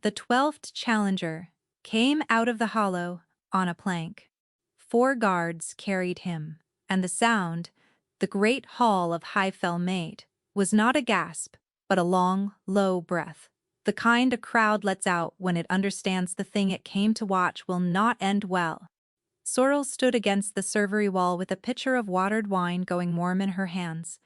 The 12th challenger came out of the hollow on a plank. 4 guards carried him, and the sound the great hall of Highfell made was not a gasp, but a long, low breath, the kind a crowd lets out when it understands the thing it came to watch will not end well. Sorrel stood against the servery wall with a pitcher of watered wine going warm in her hands,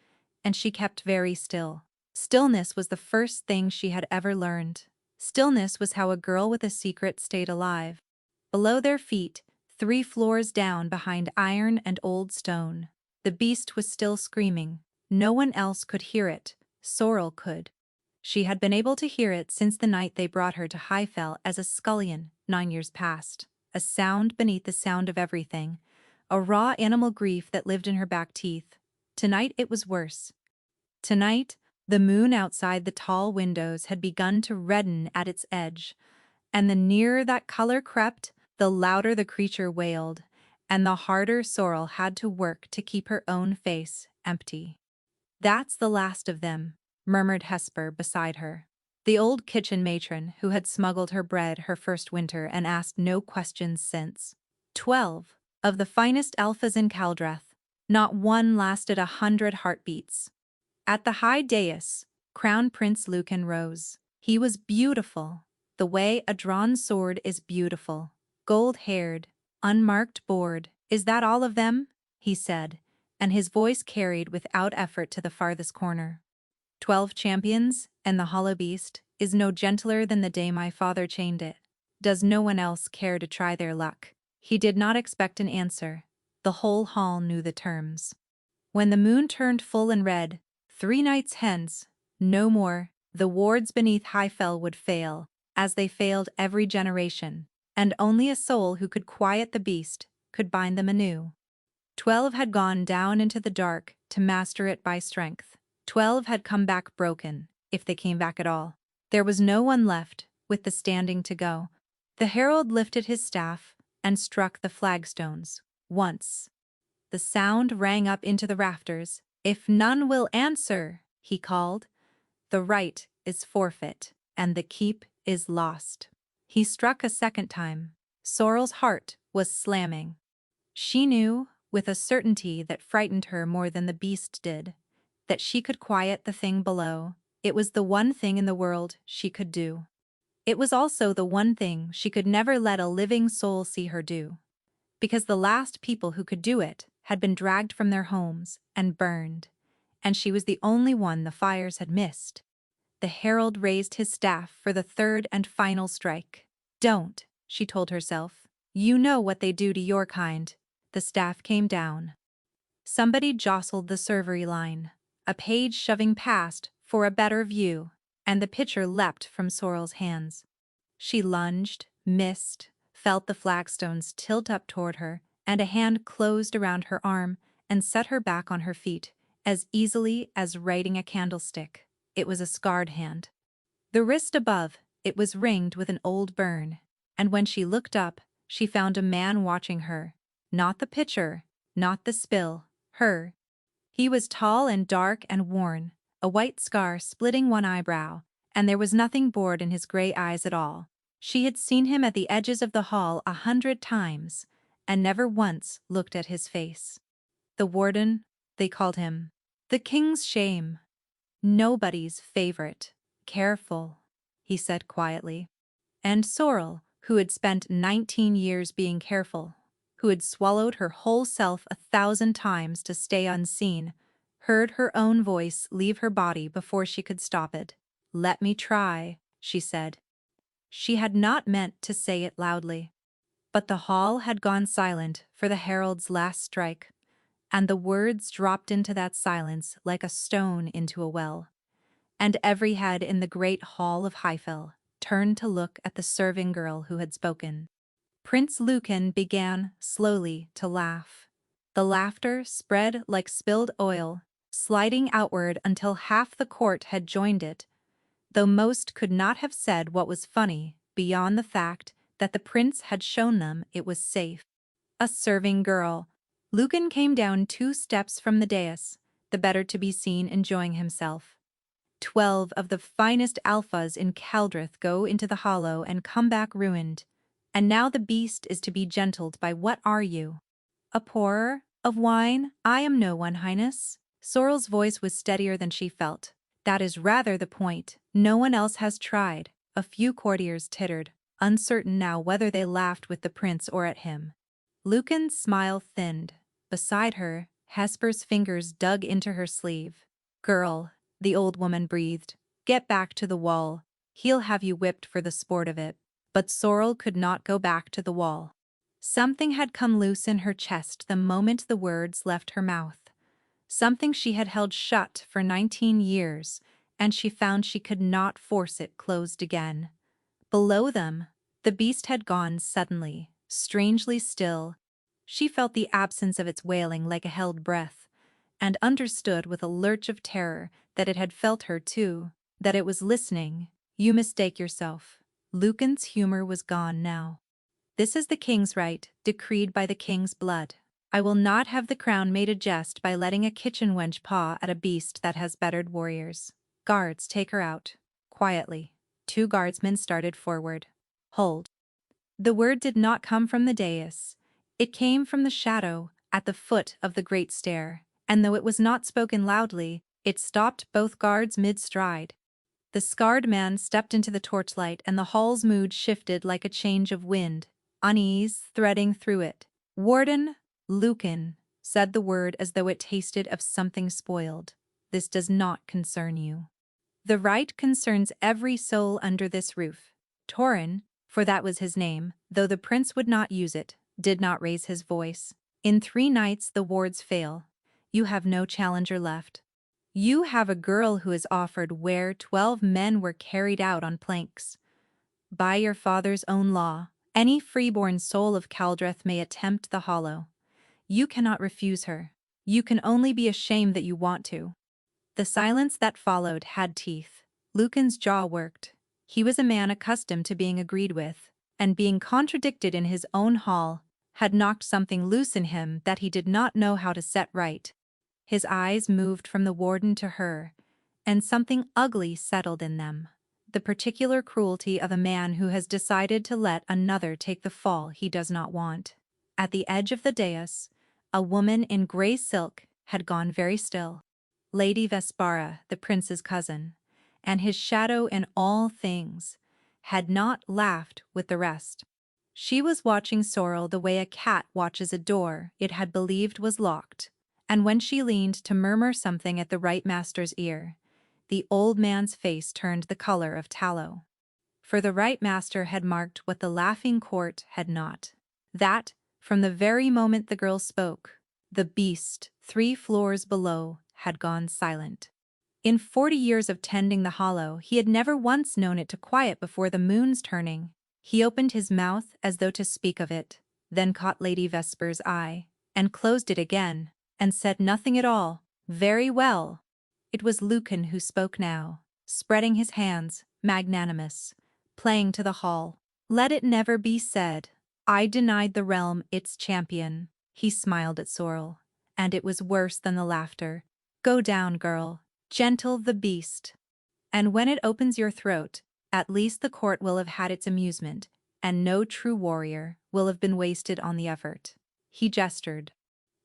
and she kept very still. Stillness was the first thing she had ever learned. Stillness was how a girl with a secret stayed alive. Below their feet, 3 floors down behind iron and old stone, the beast was still screaming. No one else could hear it. Sorrel could. She had been able to hear it since the night they brought her to Highfell as a scullion 9 years past. A sound beneath the sound of everything, a raw animal grief that lived in her back teeth. Tonight it was worse. Tonight, the moon outside the tall windows had begun to redden at its edge, and the nearer that color crept, the louder the creature wailed, and the harder Sorrel had to work to keep her own face empty. "That's the last of them," murmured Hesper beside her, the old kitchen matron who had smuggled her bread her first winter and asked no questions since. 12 of the finest alphas in Caldreth, not one lasted 100 heartbeats. At the high dais, Crown Prince Lucan rose. He was beautiful, the way a drawn sword is beautiful. Gold-haired, unmarked board. "Is that all of them?" he said, and his voice carried without effort to the farthest corner. 12 champions, and the hollow beast is no gentler than the day my father chained it. Does no one else care to try their luck? He did not expect an answer. The whole hall knew the terms. When the moon turned full and red, 3 nights hence, no more, the wards beneath Highfell would fail, as they failed every generation, and only a soul who could quiet the beast could bind them anew. 12 had gone down into the dark to master it by strength. 12 had come back broken, if they came back at all. There was no one left with the standing to go. The herald lifted his staff and struck the flagstones. Once. The sound rang up into the rafters. "If none will answer," he called, "the right is forfeit, and the keep is lost." He struck a second time. Sorrel's heart was slamming. She knew, with a certainty that frightened her more than the beast did, that she could quiet the thing below. It was the one thing in the world she could do. It was also the one thing she could never let a living soul see her do, because the last people who could do it had been dragged from their homes and burned, and she was the only one the fires had missed. The herald raised his staff for the 3rd and final strike. "Don't," she told herself. "You know what they do to your kind." The staff came down. Somebody jostled the servery line, a page shoving past for a better view, and the pitcher leapt from Sorrel's hands. She lunged, missed, felt the flagstones tilt up toward her, and a hand closed around her arm and set her back on her feet, as easily as righting a candlestick. It was a scarred hand. The wrist above it was ringed with an old burn, and when she looked up, she found a man watching her. Not the pitcher, not the spill, her. He was tall and dark and worn, a white scar splitting one eyebrow, and there was nothing bored in his gray eyes at all. She had seen him at the edges of the hall 100 times, and never once looked at his face. The warden, they called him. The king's shame. Nobody's favorite. "Careful," he said quietly. And Sorrel, who had spent 19 years being careful, who had swallowed her whole self 1,000 times to stay unseen, heard her own voice leave her body before she could stop it. "Let me try," she said. She had not meant to say it loudly. But the hall had gone silent for the herald's last strike, and the words dropped into that silence like a stone into a well. And every head in the great hall of Highfell turned to look at the serving girl who had spoken. Prince Lucan began, slowly, to laugh. The laughter spread like spilled oil, sliding outward until half the court had joined it, though most could not have said what was funny beyond the fact that the prince had shown them it was safe. A serving girl. Lucan came down 2 steps from the dais, the better to be seen enjoying himself. 12 of the finest alphas in Caldrith go into the hollow and come back ruined. And now the beast is to be gentled by what are you? A pourer of wine? I am no one, Highness. Sorrel's voice was steadier than she felt. That is rather the point. No one else has tried. A few courtiers tittered, uncertain now whether they laughed with the prince or at him. Lucan's smile thinned. Beside her, Hesper's fingers dug into her sleeve. Girl, the old woman breathed, get back to the wall. He'll have you whipped for the sport of it. But Sorrel could not go back to the wall. Something had come loose in her chest the moment the words left her mouth. Something she had held shut for 19 years, and she found she could not force it closed again. Below them, the beast had gone suddenly, strangely still. She felt the absence of its wailing like a held breath, and understood with a lurch of terror that it had felt her too, that it was listening. You mistake yourself. Lucan's humor was gone now. This is the king's right, decreed by the king's blood. I will not have the crown made a jest by letting a kitchen wench paw at a beast that has bettered warriors. Guards, take her out. Quietly. 2 guardsmen started forward. Hold. The word did not come from the dais. It came from the shadow at the foot of the great stair, and though it was not spoken loudly, it stopped both guards mid-stride. The scarred man stepped into the torchlight and the hall's mood shifted like a change of wind, unease threading through it. Warden, Lucan, said the word as though it tasted of something spoiled. This does not concern you. The right concerns every soul under this roof. Torin, for that was his name, though the prince would not use it, did not raise his voice. In 3 nights the wards fail. You have no challenger left. You have a girl who is offered where 12 men were carried out on planks. By your father's own law, any freeborn soul of Caldrith may attempt the hollow. You cannot refuse her. You can only be ashamed that you want to. The silence that followed had teeth. Lucan's jaw worked. He was a man accustomed to being agreed with, and being contradicted in his own hall had knocked something loose in him that he did not know how to set right. His eyes moved from the warden to her, and something ugly settled in them. The particular cruelty of a man who has decided to let another take the fall he does not want. At the edge of the dais, a woman in grey silk had gone very still. Lady Vespara, the prince's cousin, and his shadow in all things, had not laughed with the rest. She was watching Sorrel the way a cat watches a door it had believed was locked, and when she leaned to murmur something at the right master's ear, the old man's face turned the color of tallow. For the right master had marked what the laughing court had not. That, from the very moment the girl spoke, the beast 3 floors below had gone silent. In 40 years of tending the hollow, he had never once known it to quiet before the moon's turning. He opened his mouth as though to speak of it, then caught Lady Vesper's eye, and closed it again, and said nothing at all. Very well. It was Lucan who spoke now, spreading his hands, magnanimous, playing to the hall. Let it never be said, I denied the realm its champion. He smiled at Sorrel, and it was worse than the laughter. Go down, girl. Gentle the beast. And when it opens your throat, at least the court will have had its amusement, and no true warrior will have been wasted on the effort. He gestured.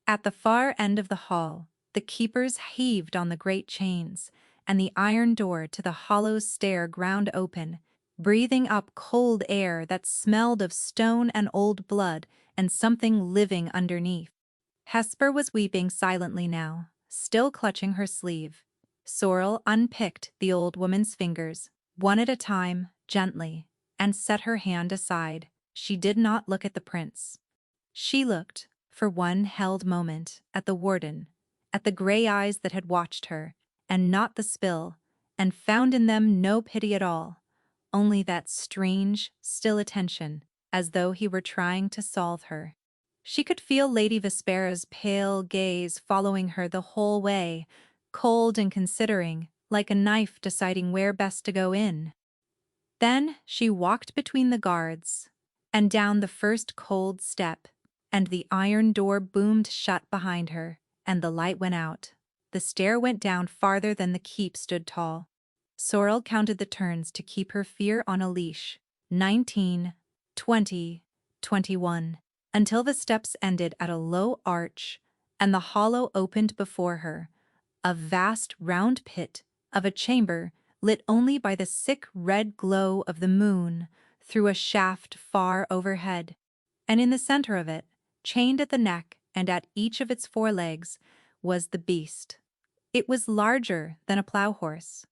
At the far end of the hall, the keepers heaved on the great chains, and the iron door to the hollow stair ground open, breathing up cold air that smelled of stone and old blood and something living underneath. Hesper was weeping silently now, still clutching her sleeve. Sorrel unpicked the old woman's fingers, one at a time, gently, and set her hand aside. She did not look at the prince. She looked, for one held moment, at the warden, at the grey eyes that had watched her, and not the spill, and found in them no pity at all, only that strange, still attention, as though he were trying to solve her. She could feel Lady Vespera's pale gaze following her the whole way, cold and considering, like a knife deciding where best to go in. Then she walked between the guards, and down the first cold step, and the iron door boomed shut behind her, and the light went out. The stair went down farther than the keep stood tall. Sorrel counted the turns to keep her fear on a leash. 19, 20, 21, until the steps ended at a low arch, and the hollow opened before her, a vast round pit of a chamber lit only by the sick red glow of the moon through a shaft far overhead. And in the center of it, chained at the neck and at each of its four legs, was the beast. It was larger than a plow horse.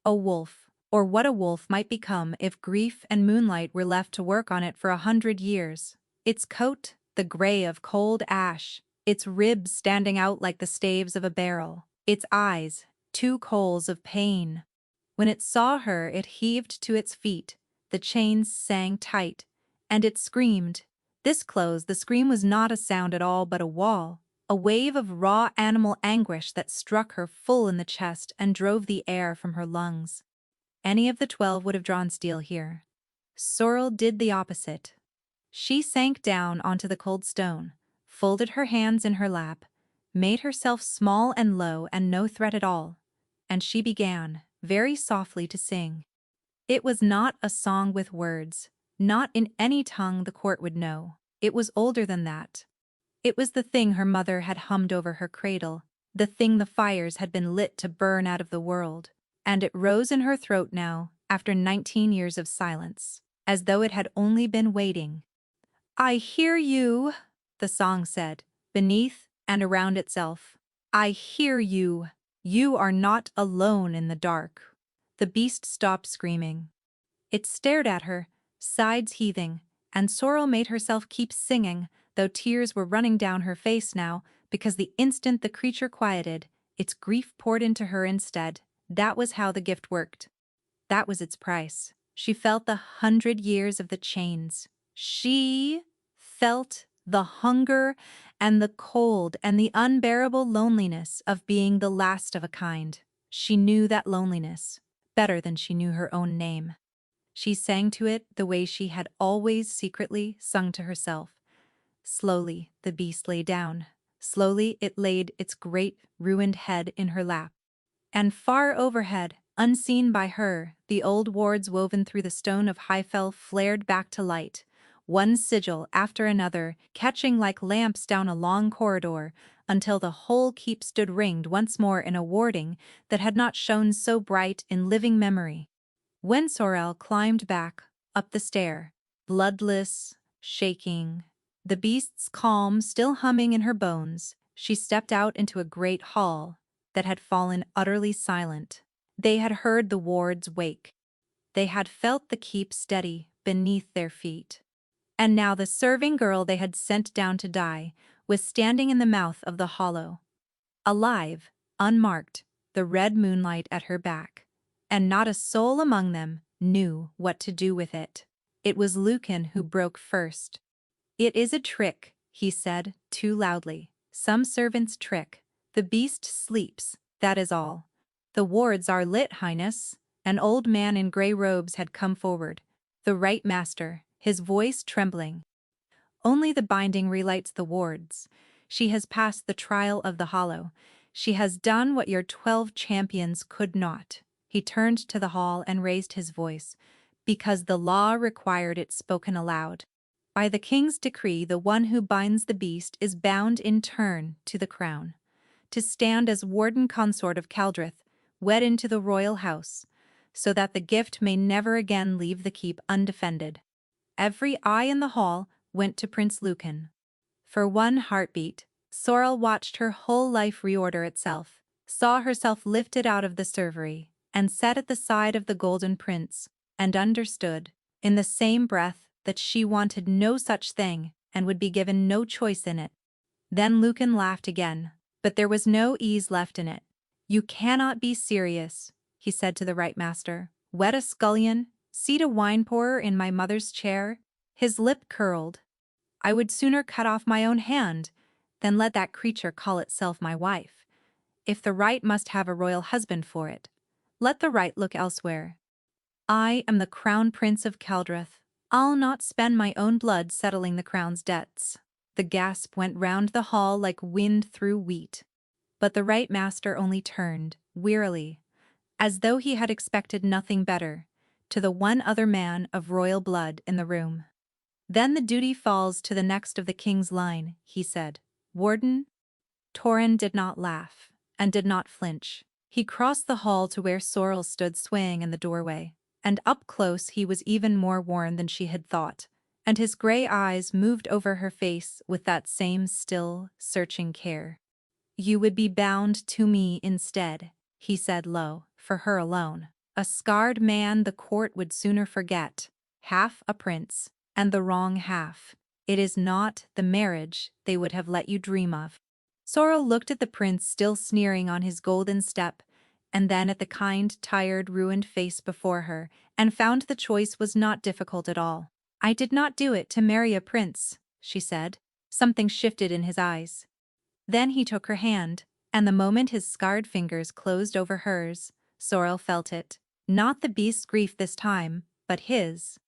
A wolf, or what a wolf might become if grief and moonlight were left to work on it for 100 years. Its coat, the gray of cold ash, its ribs standing out like the staves of a barrel, its eyes, two coals of pain. When it saw her, it heaved to its feet, the chains sang tight, and it screamed. This close, the scream was not a sound at all but a wall, a wave of raw animal anguish that struck her full in the chest and drove the air from her lungs. Any of the 12 would have drawn steel here. Sorrel did the opposite. She sank down onto the cold stone, folded her hands in her lap, made herself small and low and no threat at all, and she began, very softly, to sing. It was not a song with words, not in any tongue the court would know. It was older than that. It was the thing her mother had hummed over her cradle, the thing the fires had been lit to burn out of the world, and it rose in her throat now, after 19 years of silence, as though it had only been waiting. "I hear you," the song said, beneath and around itself. "I hear you. You are not alone in the dark." The beast stopped screaming. It stared at her, sides heaving, and Sorrel made herself keep singing, though tears were running down her face now, because the instant the creature quieted, its grief poured into her instead. That was how the gift worked. That was its price. She felt the 100 years of the chains. She felt the hunger and the cold and the unbearable loneliness of being the last of a kind. She knew that loneliness better than she knew her own name. She sang to it the way she had always secretly sung to herself. Slowly, the beast lay down. Slowly, it laid its great, ruined head in her lap. And far overhead, unseen by her, the old wards woven through the stone of Highfell flared back to light, one sigil after another, catching like lamps down a long corridor, until the whole keep stood ringed once more in a warding that had not shone so bright in living memory. When Sorrel climbed back, up the stair, bloodless, shaking, the beast's calm still humming in her bones, she stepped out into a great hall that had fallen utterly silent. They had heard the wards wake. They had felt the keep steady beneath their feet. And now the serving girl they had sent down to die was standing in the mouth of the hollow. Alive, unmarked, the red moonlight at her back. And not a soul among them knew what to do with it. It was Lucan who broke first. "It is a trick," he said, too loudly. "Some servant's trick. The beast sleeps, that is all." "The wards are lit, Highness." An old man in grey robes had come forward, the right master, his voice trembling. "Only the binding relights the wards. She has passed the trial of the hollow. She has done what your 12 champions could not." He turned to the hall and raised his voice, because the law required it spoken aloud. "By the king's decree, the one who binds the beast is bound in turn to the crown, to stand as warden consort of Caldrith, wed into the royal house, so that the gift may never again leave the keep undefended." Every eye in the hall went to Prince Lucan. For one heartbeat, Sorrel watched her whole life reorder itself, saw herself lifted out of the servery, and set at the side of the golden prince, and understood, in the same breath, that she wanted no such thing and would be given no choice in it. Then Lucan laughed again, but there was no ease left in it. "You cannot be serious," he said to the right master. "Wed a scullion, seat a wine-pourer in my mother's chair?" His lip curled. "I would sooner cut off my own hand than let that creature call itself my wife. If the right must have a royal husband for it, let the right look elsewhere. I am the crown prince of Caldrith. I'll not spend my own blood settling the crown's debts." The gasp went round the hall like wind through wheat. But the right master only turned, wearily, as though he had expected nothing better, to the one other man of royal blood in the room. Then the duty falls to the next of the king's line, he said. Warden? Torrin did not laugh, and did not flinch. He crossed the hall to where Sorrel stood swaying in the doorway, and up close he was even more worn than she had thought, and his gray eyes moved over her face with that same still, searching care. You would be bound to me instead, he said low, for her alone. A scarred man the court would sooner forget, half a prince, and the wrong half. It is not the marriage they would have let you dream of. Sorrel looked at the prince still sneering on his golden step, and then at the kind, tired, ruined face before her, and found the choice was not difficult at all. I did not do it to marry a prince, she said. Something shifted in his eyes. Then he took her hand, and the moment his scarred fingers closed over hers, Sorrel felt it. Not the beast's grief this time, but his.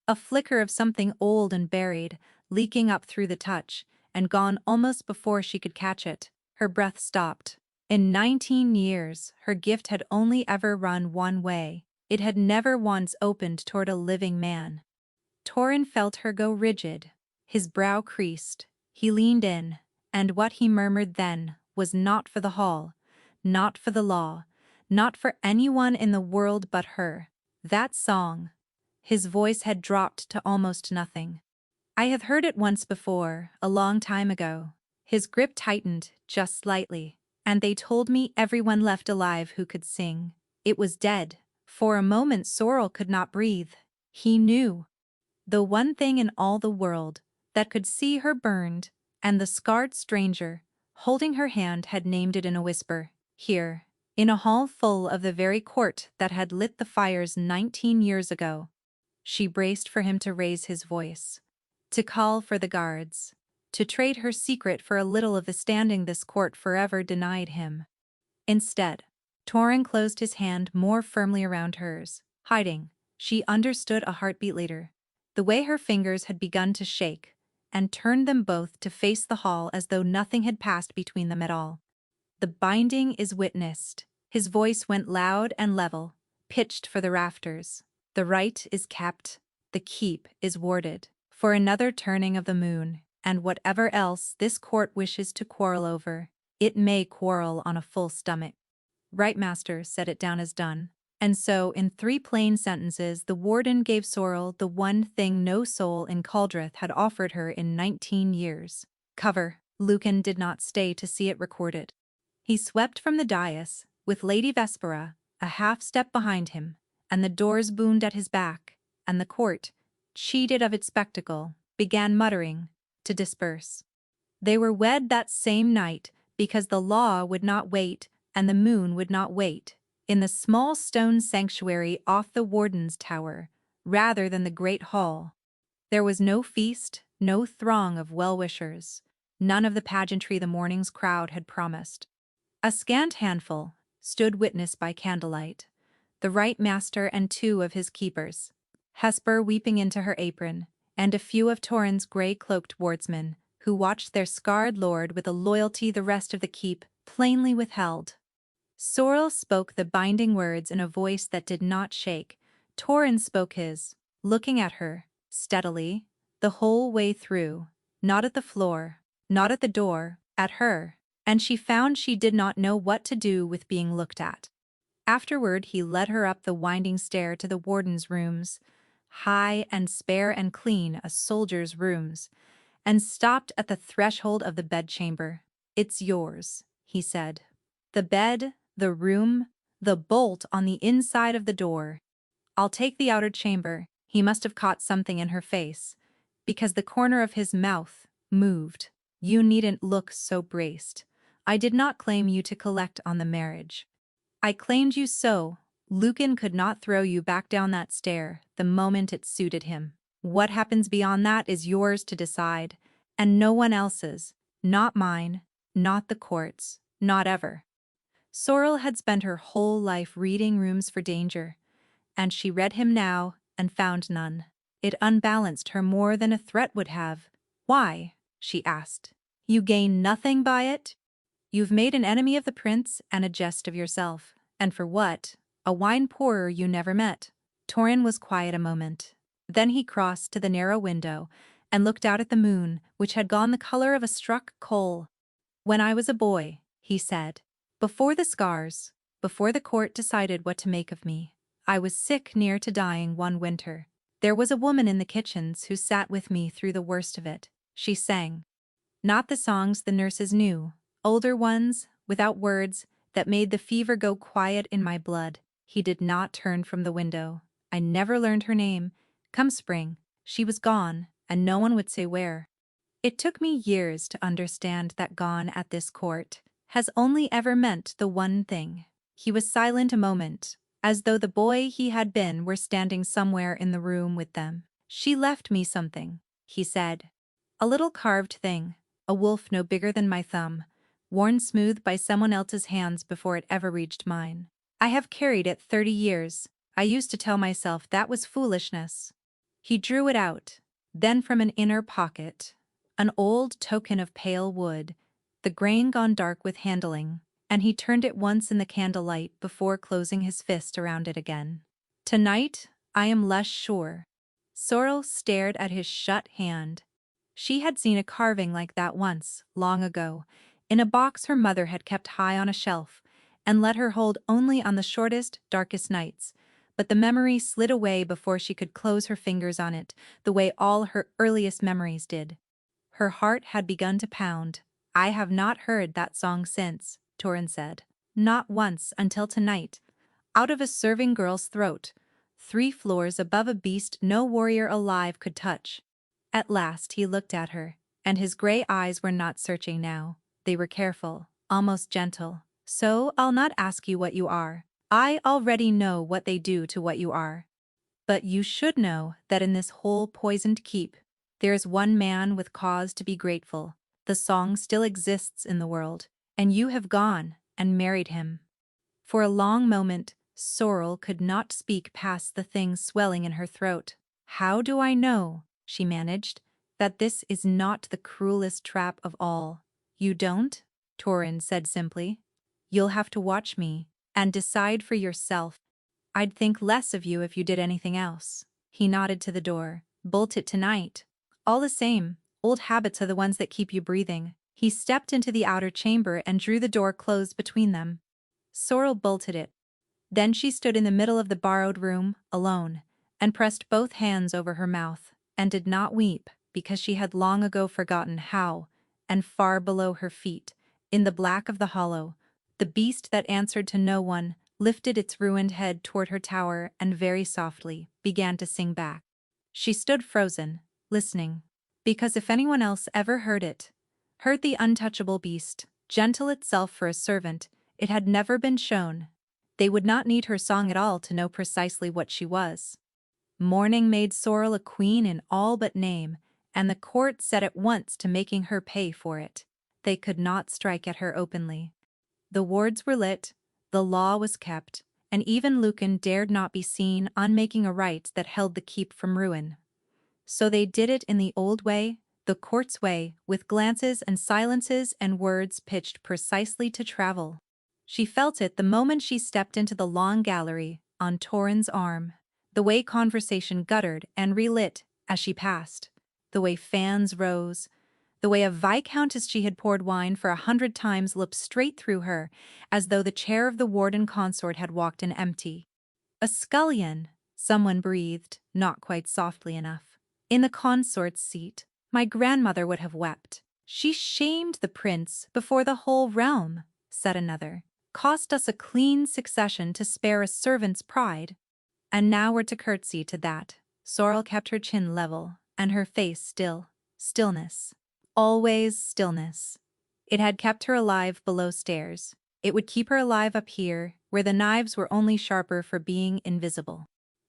A flicker of something old and buried, leaking up through the touch, and gone almost before she could catch it. Her breath stopped. In 19 years, her gift had only ever run one way. It had never once opened toward a living man. Torrin felt her go rigid. His brow creased. He leaned in, and what he murmured then was not for the hall, not for the law, not for anyone in the world but her. That song. His voice had dropped to almost nothing. I have heard it once before, a long time ago. His grip tightened, just slightly, and they told me everyone left alive who could sing. It was dead. For a moment Sorrel could not breathe. He knew. The one thing in all the world that could see her burned, and the scarred stranger, holding her hand, had named it in a whisper. Here, in a hall full of the very court that had lit the fires 19 years ago. She braced for him to raise his voice, to call for the guards, to trade her secret for a little of the standing this court forever denied him. Instead, Torrin closed his hand more firmly around hers, hiding. She understood a heartbeat later, the way her fingers had begun to shake, and turned them both to face the hall as though nothing had passed between them at all. The binding is witnessed. His voice went loud and level, pitched for the rafters. The right is kept, the keep is warded, for another turning of the moon, and whatever else this court wishes to quarrel over, it may quarrel on a full stomach. Right, master, set it down as done. And so, in 3 plain sentences, the warden gave Sorrel the one thing no soul in Caldrith had offered her in 19 years. Cover. Lucan did not stay to see it recorded. He swept from the dais, with Lady Vespera a half-step behind him, and the doors boomed at his back, and the court, cheated of its spectacle, began muttering, to disperse. They were wed that same night because the law would not wait and the moon would not wait, in the small stone sanctuary off the warden's tower, rather than the great hall. There was no feast, no throng of well-wishers, none of the pageantry the morning's crowd had promised. A scant handful stood witness by candlelight, the right master and 2 of his keepers, Hesper weeping into her apron, and a few of Torrin's grey-cloaked wardsmen, who watched their scarred lord with a loyalty the rest of the keep plainly withheld. Sorrel spoke the binding words in a voice that did not shake. Torrin spoke his, looking at her, steadily, the whole way through, not at the floor, not at the door, at her, and she found she did not know what to do with being looked at. Afterward he led her up the winding stair to the warden's rooms, high and spare and clean as soldiers' rooms, and stopped at the threshold of the bedchamber. It's yours, he said. The bed, the room, the bolt on the inside of the door. I'll take the outer chamber. He must have caught something in her face, because the corner of his mouth moved. You needn't look so braced. I did not claim you to collect on the marriage. I claimed you so. Lucan could not throw you back down that stair the moment it suited him. What happens beyond that is yours to decide, and no one else's, not mine, not the court's, not ever. Sorrel had spent her whole life reading rooms for danger, and she read him now and found none. It unbalanced her more than a threat would have. Why? She asked. You gain nothing by it? You've made an enemy of the prince and a jest of yourself. And for what? a wine pourer you never met. Torin was quiet a moment. Then he crossed to the narrow window and looked out at the moon, which had gone the color of a struck coal. When I was a boy, he said, before the scars, before the court decided what to make of me, I was sick near to dying one winter. There was a woman in the kitchens who sat with me through the worst of it. She sang. Not the songs the nurses knew, older ones, without words, that made the fever go quiet in my blood. He did not turn from the window. I never learned her name. Come spring, she was gone, and no one would say where. It took me years to understand that gone at this court has only ever meant the one thing. He was silent a moment, as though the boy he had been were standing somewhere in the room with them. She left me something, he said. A little carved thing, a wolf no bigger than my thumb, worn smooth by someone else's hands before it ever reached mine. I have carried it 30 years. I used to tell myself that was foolishness. He drew it out, then from an inner pocket, an old token of pale wood, the grain gone dark with handling, and he turned it once in the candlelight before closing his fist around it again. Tonight, I am less sure. Sorrel stared at his shut hand. She had seen a carving like that once, long ago, in a box her mother had kept high on a shelf, and let her hold only on the shortest, darkest nights, but the memory slid away before she could close her fingers on it, the way all her earliest memories did. Her heart had begun to pound. I have not heard that song since, Torin said. Not once until tonight. Out of a serving girl's throat, 3 floors above a beast no warrior alive could touch. At last he looked at her, and his gray eyes were not searching now. They were careful, almost gentle. So I'll not ask you what you are. I already know what they do to what you are. But you should know that in this whole poisoned keep, there is one man with cause to be grateful. The song still exists in the world, and you have gone and married him. For a long moment, Sorrel could not speak past the thing swelling in her throat. How do I know, she managed, that this is not the cruelest trap of all? You don't? Torin said simply. You'll have to watch me and decide for yourself. I'd think less of you if you did anything else. He nodded to the door. Bolt it tonight. All the same, old habits are the ones that keep you breathing. He stepped into the outer chamber and drew the door closed between them. Sorrel bolted it. Then she stood in the middle of the borrowed room, alone, and pressed both hands over her mouth, and did not weep, because she had long ago forgotten how, and far below her feet, in the black of the hollow, the beast that answered to no one lifted its ruined head toward her tower and very softly began to sing back. She stood frozen, listening, because if anyone else ever heard it, heard the untouchable beast, gentle itself for a servant, it had never been shown. They would not need her song at all to know precisely what she was. Mourning made Sorrel a queen in all but name, and the court set at once to making her pay for it. They could not strike at her openly. The wards were lit, the law was kept, and even Lucan dared not be seen unmaking a rite that held the keep from ruin. So they did it in the old way, the court's way, with glances and silences and words pitched precisely to travel. She felt it the moment she stepped into the long gallery, on Torin's arm, the way conversation guttered and relit as she passed, the way fans rose, the way a viscountess she had poured wine for 100 times looked straight through her, as though the chair of the warden consort had walked in empty. A scullion, someone breathed, not quite softly enough. In the consort's seat, my grandmother would have wept. She shamed the prince before the whole realm, said another. Cost us a clean succession to spare a servant's pride. And now we're to curtsy to that. Sorrel kept her chin level, and her face still. Stillness. Always stillness. It had kept her alive below stairs. It would keep her alive up here, where the knives were only sharper for being invisible.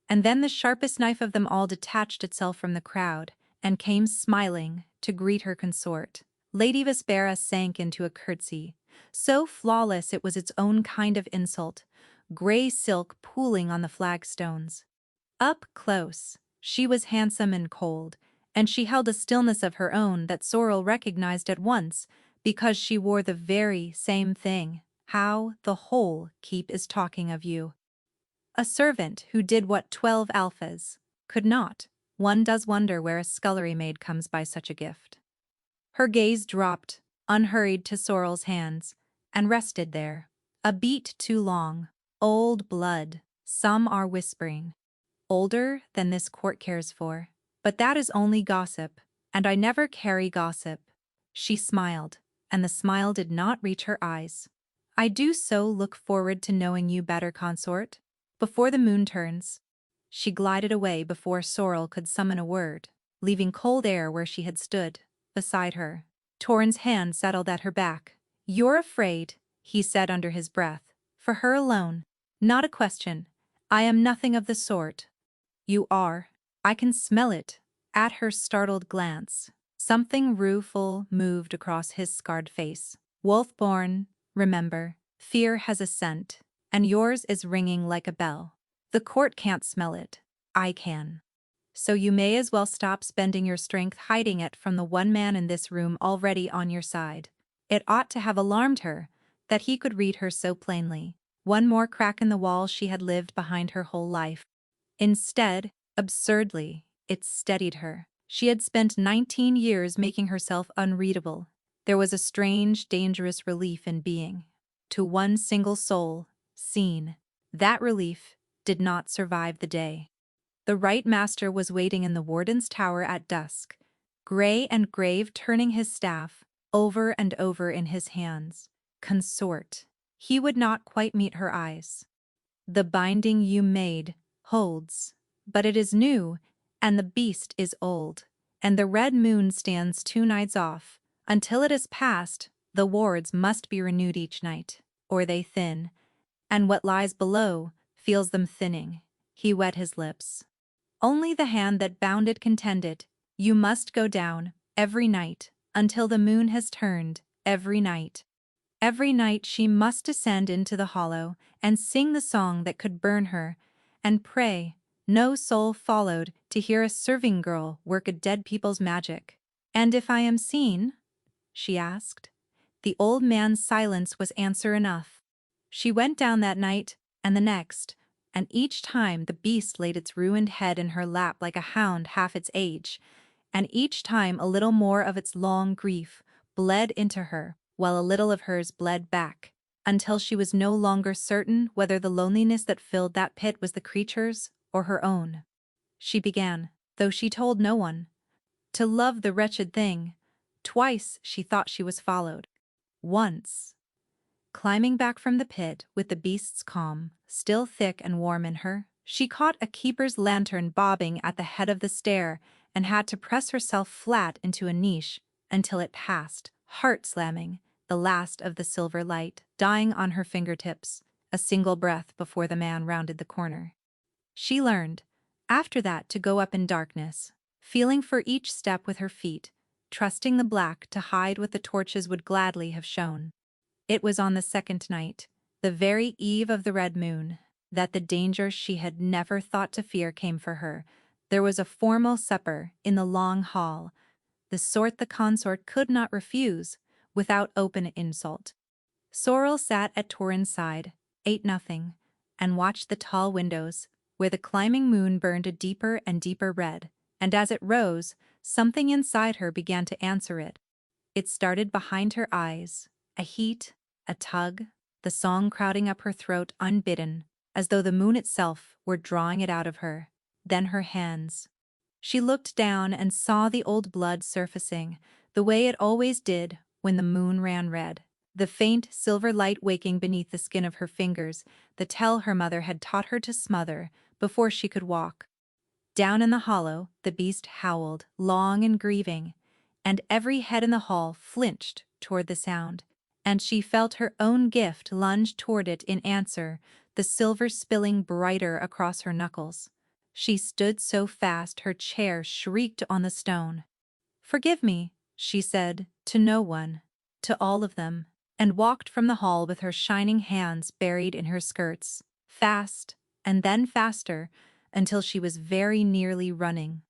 And then the sharpest knife of them all detached itself from the crowd, and came smiling to greet her consort. Lady Vespera sank into a curtsy. So flawless it was its own kind of insult, gray silk pooling on the flagstones. Up close, she was handsome and cold, and she held a stillness of her own that Sorrel recognized at once, because she wore the very same thing. How the whole keep is talking of you. A servant who did what 12 alphas could not. One does wonder where a scullery maid comes by such a gift. Her gaze dropped, unhurried, to Sorrel's hands, and rested there. A beat too long. Old blood, some are whispering. Older than this court cares for. But that is only gossip, and I never carry gossip. She smiled, and the smile did not reach her eyes. I do so look forward to knowing you better, consort. Before the moon turns. She glided away before Sorrel could summon a word, leaving cold air where she had stood, beside her. Torrn's hand settled at her back. You're afraid, he said under his breath. For her alone. Not a question. I am nothing of the sort. You are. I can smell it. At her startled glance, something rueful moved across his scarred face. Wolf-born, remember, fear has a scent, and yours is ringing like a bell. The court can't smell it. I can. So you may as well stop spending your strength hiding it from the one man in this room already on your side. It ought to have alarmed her that he could read her so plainly. One more crack in the wall she had lived behind her whole life. Instead, absurdly, it steadied her. She had spent 19 years making herself unreadable. There was a strange, dangerous relief in being, to one single soul, seen. That relief did not survive the day. The right master was waiting in the warden's tower at dusk, gray and grave, turning his staff over and over in his hands. Consort. He would not quite meet her eyes. The binding you made holds, but it is new, and the beast is old, and the red moon stands 2 nights off. Until it is past, the wards must be renewed each night, or they thin, and what lies below feels them thinning. He wet his lips. Only the hand that bound it contended. You must go down, every night, until the moon has turned, every night. Every night she must descend into the hollow and sing the song that could burn her, and pray. No soul followed to hear a serving girl work a dead people's magic. And if I am seen? She asked. The old man's silence was answer enough. She went down that night, and the next, and each time the beast laid its ruined head in her lap like a hound half its age, and each time a little more of its long grief bled into her, while a little of hers bled back, until she was no longer certain whether the loneliness that filled that pit was the creature's or her own. She began, though she told no one, to love the wretched thing. Twice she thought she was followed. Once, climbing back from the pit with the beast's calm still thick and warm in her, she caught a keeper's lantern bobbing at the head of the stair and had to press herself flat into a niche until it passed, heart-slamming, the last of the silver light dying on her fingertips, a single breath before the man rounded the corner. She learned, after that, to go up in darkness, feeling for each step with her feet, trusting the black to hide what the torches would gladly have shown. It was on the second night, the very eve of the red moon, that the danger she had never thought to fear came for her. There was a formal supper in the long hall, the sort the consort could not refuse without open insult. Sorrel sat at Torrn's side, ate nothing, and watched the tall windows, where the climbing moon burned a deeper and deeper red, and as it rose, something inside her began to answer it. It started behind her eyes, a heat, a tug, the song crowding up her throat unbidden, as though the moon itself were drawing it out of her. Then her hands. She looked down and saw the old blood surfacing, the way it always did when the moon ran red. The faint silver light waking beneath the skin of her fingers, the tell her mother had taught her to smother before she could walk. Down in the hollow, the beast howled, long and grieving, and every head in the hall flinched toward the sound, and she felt her own gift lunge toward it in answer, the silver spilling brighter across her knuckles. She stood so fast her chair shrieked on the stone. "Forgive me," she said, to no one, to all of them, and walked from the hall with her shining hands buried in her skirts, fast, and then faster, until she was very nearly running.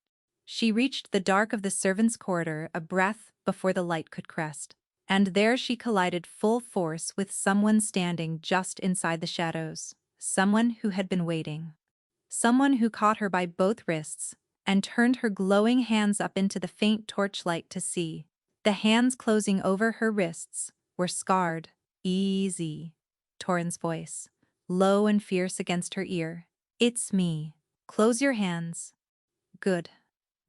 She reached the dark of the servants' corridor a breath before the light could crest, and there she collided full force with someone standing just inside the shadows. someone who had been waiting. Someone who caught her by both wrists and turned her glowing hands up into the faint torchlight to see. The hands closing over her wrists were scarred. Easy, Torrin's voice, low and fierce against her ear. It's me. Close your hands. Good.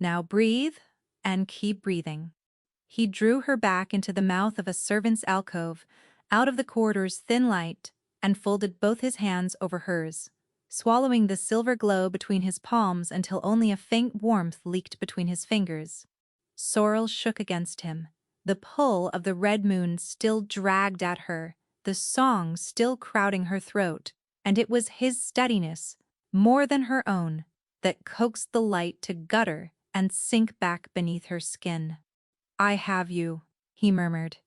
Now breathe and keep breathing. He drew her back into the mouth of a servant's alcove, out of the corridor's thin light, and folded both his hands over hers, swallowing the silver glow between his palms until only a faint warmth leaked between his fingers. Sorrel shook against him. The pull of the red moon still dragged at her, the song still crowding her throat, and it was his steadiness, more than her own, that coaxed the light to gutter and sink back beneath her skin. I have you, he murmured.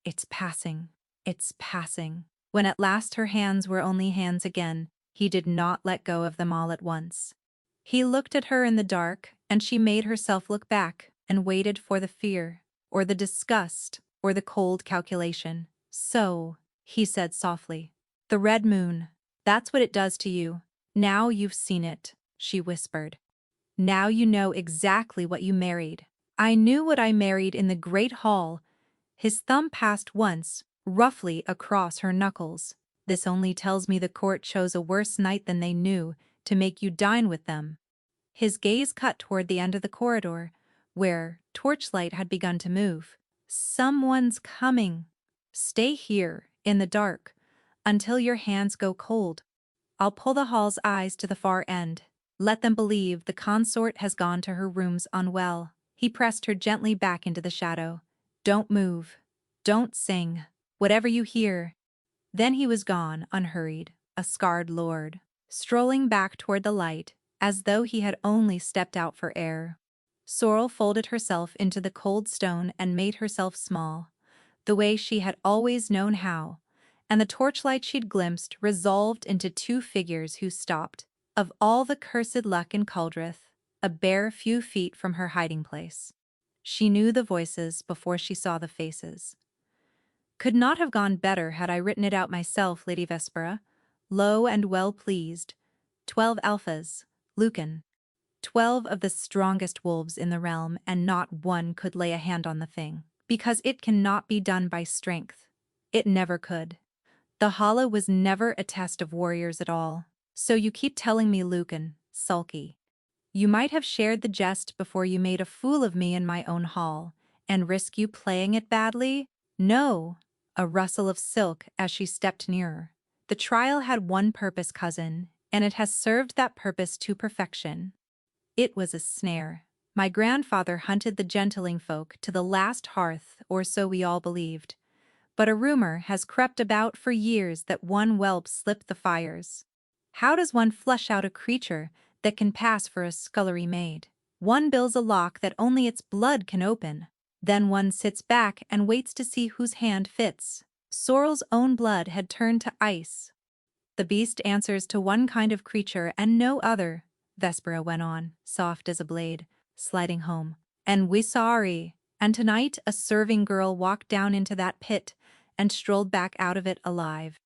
It's passing. It's passing. When at last her hands were only hands again, he did not let go of them all at once. He looked at her in the dark, and she made herself look back and waited for the fear, or the disgust, or the cold calculation. So, he said softly, the red moon, that's what it does to you. Now you've seen it, she whispered. Now you know exactly what you married. I knew what I married in the great hall. His thumb passed once, roughly across her knuckles. This only tells me the court chose a worse night than they knew to make you dine with them. His gaze cut toward the end of the corridor, where torchlight had begun to move. Someone's coming. Stay here, in the dark, until your hands go cold. I'll pull the hall's eyes to the far end. Let them believe the consort has gone to her rooms unwell. He pressed her gently back into the shadow. Don't move. Don't sing. Whatever you hear. Then he was gone, unhurried, a scarred lord, strolling back toward the light, as though he had only stepped out for air. Sorrel folded herself into the cold stone and made herself small, the way she had always known how, and the torchlight she'd glimpsed resolved into two figures who stopped, of all the cursed luck in Culdrith, a bare few feet from her hiding place. She knew the voices before she saw the faces. Could not have gone better had I written it out myself, Lady Vespera. Low and well pleased. 12 alphas, Lucan. 12 of the strongest wolves in the realm, and not one could lay a hand on the thing, because it cannot be done by strength. It never could. The hollow was never a test of warriors at all. So you keep telling me, Lucan, sulky. You might have shared the jest before you made a fool of me in my own hall, and risk you playing it badly? No. A rustle of silk as she stepped nearer. The trial had one purpose, cousin, and it has served that purpose to perfection. It was a snare. My grandfather hunted the gentling folk to the last hearth, or so we all believed. But a rumor has crept about for years that one whelp slipped the fires. How does one flush out a creature that can pass for a scullery maid? One builds a lock that only its blood can open. Then one sits back and waits to see whose hand fits. Sorrel's own blood had turned to ice. The beast answers to one kind of creature and no other, Vespera went on, soft as a blade, sliding home. And we sorry. And tonight a serving girl walked down into that pit and strolled back out of it alive.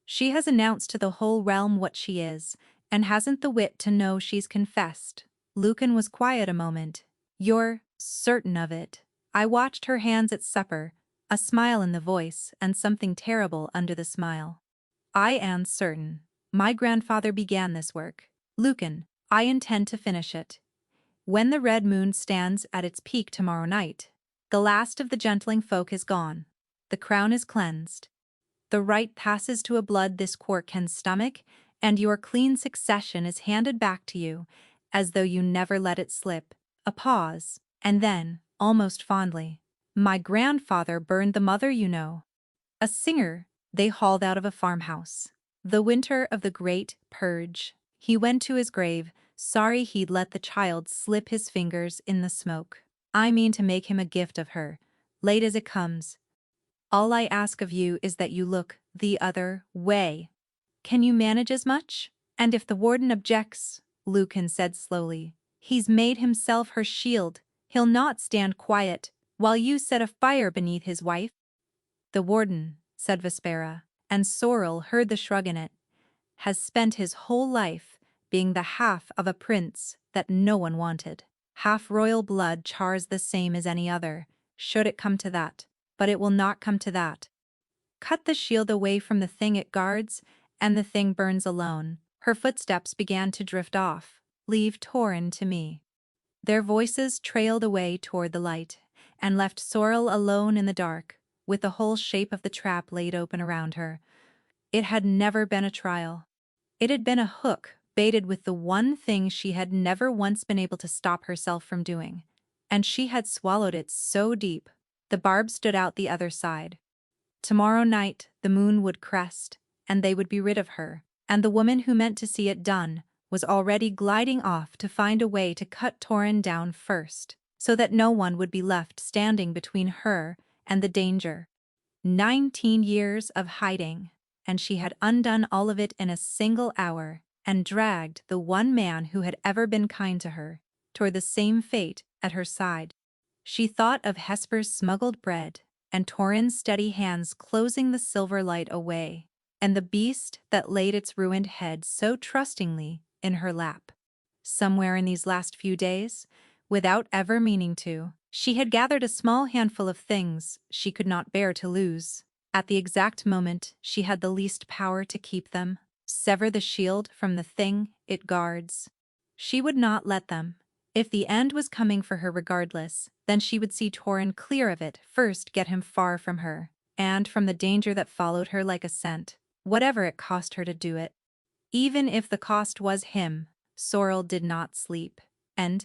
She has announced to the whole realm what she is, and hasn't the wit to know she's confessed. Lucan was quiet a moment. You're certain of it? I watched her hands at supper, a smile in the voice and something terrible under the smile. I am certain. My grandfather began this work. Lucan, I intend to finish it. When the red moon stands at its peak tomorrow night, the last of the gentling folk is gone. The crown is cleansed. The right passes to a blood this court can stomach, and your clean succession is handed back to you, as though you never let it slip. A pause, and then, almost fondly, my grandfather burned the mother, you know. A singer, they hauled out of a farmhouse. The winter of the great purge. He went to his grave, sorry he'd let the child slip his fingers in the smoke. I mean to make him a gift of her, late as it comes. All I ask of you is that you look the other way. Can you manage as much? And if the warden objects, Lucan said slowly, he's made himself her shield. He'll not stand quiet while you set a fire beneath his wife. The warden, said Vespera, and Sorrel heard the shrug in it. has spent his whole life being the half of a prince that no one wanted. Half royal blood chars the same as any other, should it come to that, but it will not come to that. Cut the shield away from the thing it guards, and the thing burns alone. Her footsteps began to drift off. Leave Torin to me. Their voices trailed away toward the light, and left Sorrel alone in the dark, with the whole shape of the trap laid open around her. It had never been a trial. It had been a hook baited with the one thing she had never once been able to stop herself from doing, and she had swallowed it so deep. The barb stood out the other side. Tomorrow night the moon would crest, and they would be rid of her, and the woman who meant to see it done was already gliding off to find a way to cut Torin down first, so that no one would be left standing between her and the danger. 19 years of hiding, and she had undone all of it in a single hour, and dragged the one man who had ever been kind to her toward the same fate at her side. She thought of Hesper's smuggled bread, and Torin's steady hands closing the silver light away, and the beast that laid its ruined head so trustingly in her lap. Somewhere in these last few days, without ever meaning to, she had gathered a small handful of things she could not bear to lose. At the exact moment she had the least power to keep them, sever the shield from the thing it guards. She would not let them. If the end was coming for her regardless, then she would see Torin clear of it, first get him far from her, and from the danger that followed her like a scent, whatever it cost her to do it. Even if the cost was him, Sorrel did not sleep, and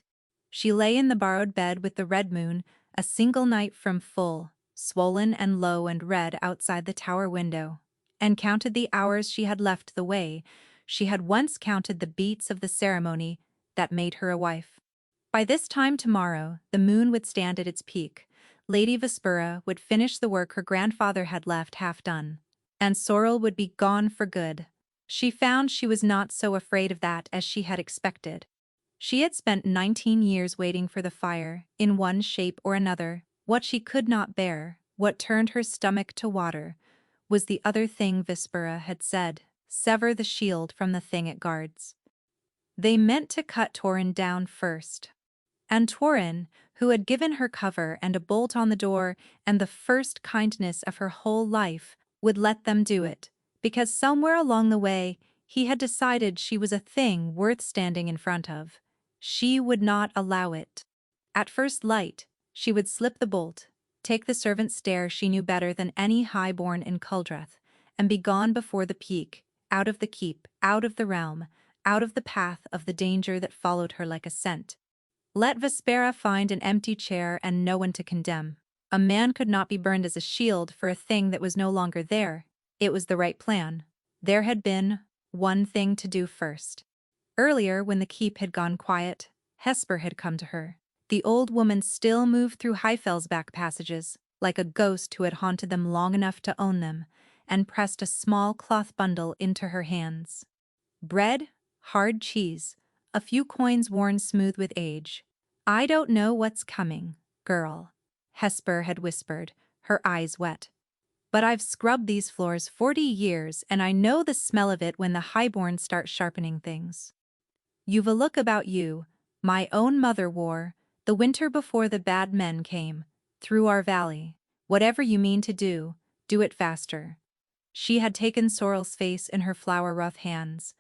she lay in the borrowed bed with the red moon, a single night from full, swollen and low and red outside the tower window, and counted the hours she had left the way she had once counted the beats of the ceremony that made her a wife. By this time tomorrow, the moon would stand at its peak. Lady Vespera would finish the work her grandfather had left half done, and Sorrel would be gone for good. She found she was not so afraid of that as she had expected. She had spent 19 years waiting for the fire, in one shape or another. What she could not bear, what turned her stomach to water, was the other thing Vespera had said: sever the shield from the thing it guards. They meant to cut Torin down first. And Torin, who had given her cover and a bolt on the door and the first kindness of her whole life, would let them do it, because somewhere along the way he had decided she was a thing worth standing in front of. She would not allow it. At first light, she would slip the bolt, take the servant's stare she knew better than any highborn in Culdreth, and be gone before the peak, out of the keep, out of the realm, out of the path of the danger that followed her like a scent. Let Vespera find an empty chair and no one to condemn. A man could not be burned as a shield for a thing that was no longer there. It was the right plan. There had been one thing to do first. Earlier, when the keep had gone quiet, Hesper had come to her. The old woman still moved through Highfell's back passages, like a ghost who had haunted them long enough to own them, and pressed a small cloth bundle into her hands. Bread, hard cheese, a few coins worn smooth with age. "I don't know what's coming, girl," Hesper had whispered, her eyes wet. "But I've scrubbed these floors 40 years and I know the smell of it when the highborn start sharpening things. You've a look about you my own mother wore, the winter before the bad men came, through our valley. Whatever you mean to do it faster." She had taken Sorrel's face in her flower-rough hands.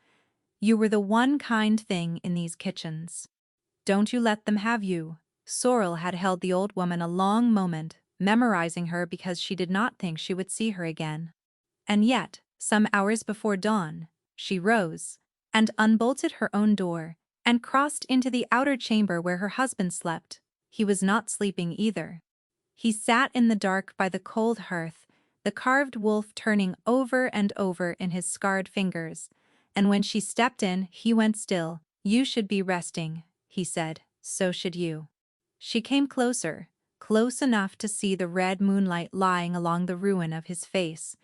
"You were the one kind thing in these kitchens. Don't you let them have you." Sorrel had held the old woman a long moment, memorizing her because she did not think she would see her again. And yet, some hours before dawn, she rose, and unbolted her own door, and crossed into the outer chamber where her husband slept. He was not sleeping either. He sat in the dark by the cold hearth, the carved wolf turning over and over in his scarred fingers, and when she stepped in, he went still. "You should be resting," he said. "So should you." She came closer, close enough to see the red moonlight lying along the ruin of his face,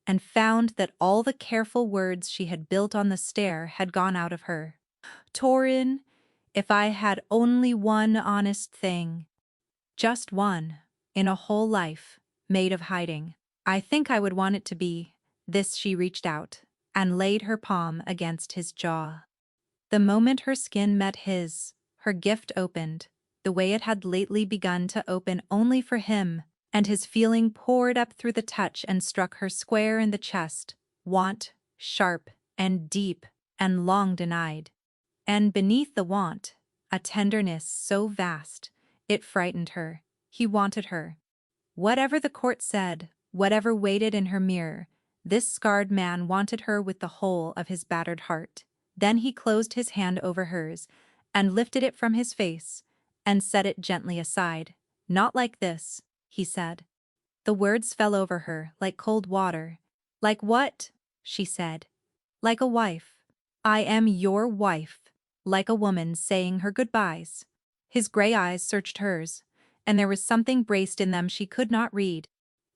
and found that all the careful words she had built on the stair had gone out of her. "Torin, if I had only one honest thing, just one, in a whole life, made of hiding, I think I would want it to be this." She reached out, and laid her palm against his jaw. The moment her skin met his, her gift opened, the way it had lately begun to open only for him, and his feeling poured up through the touch and struck her square in the chest, want, sharp, and deep, and long denied. And beneath the want, a tenderness so vast, it frightened her. He wanted her. Whatever the court said, whatever waited in her mirror, this scarred man wanted her with the whole of his battered heart. Then he closed his hand over hers, and lifted it from his face, and set it gently aside. "Not like this," he said. The words fell over her like cold water. "Like what?" she said. "Like a wife. I am your wife." Like a woman saying her goodbyes. His gray eyes searched hers, and there was something braced in them she could not read.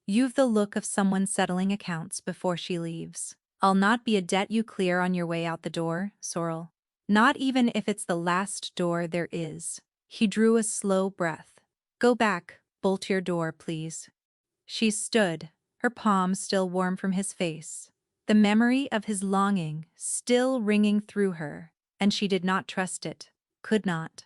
"You've the look of someone settling accounts before she leaves. I'll not be a debt you clear on your way out the door, Sorrel. Not even if it's the last door there is." He drew a slow breath. "Go back, bolt your door, please." She stood, her palm still warm from his face, the memory of his longing still ringing through her, and she did not trust it, could not.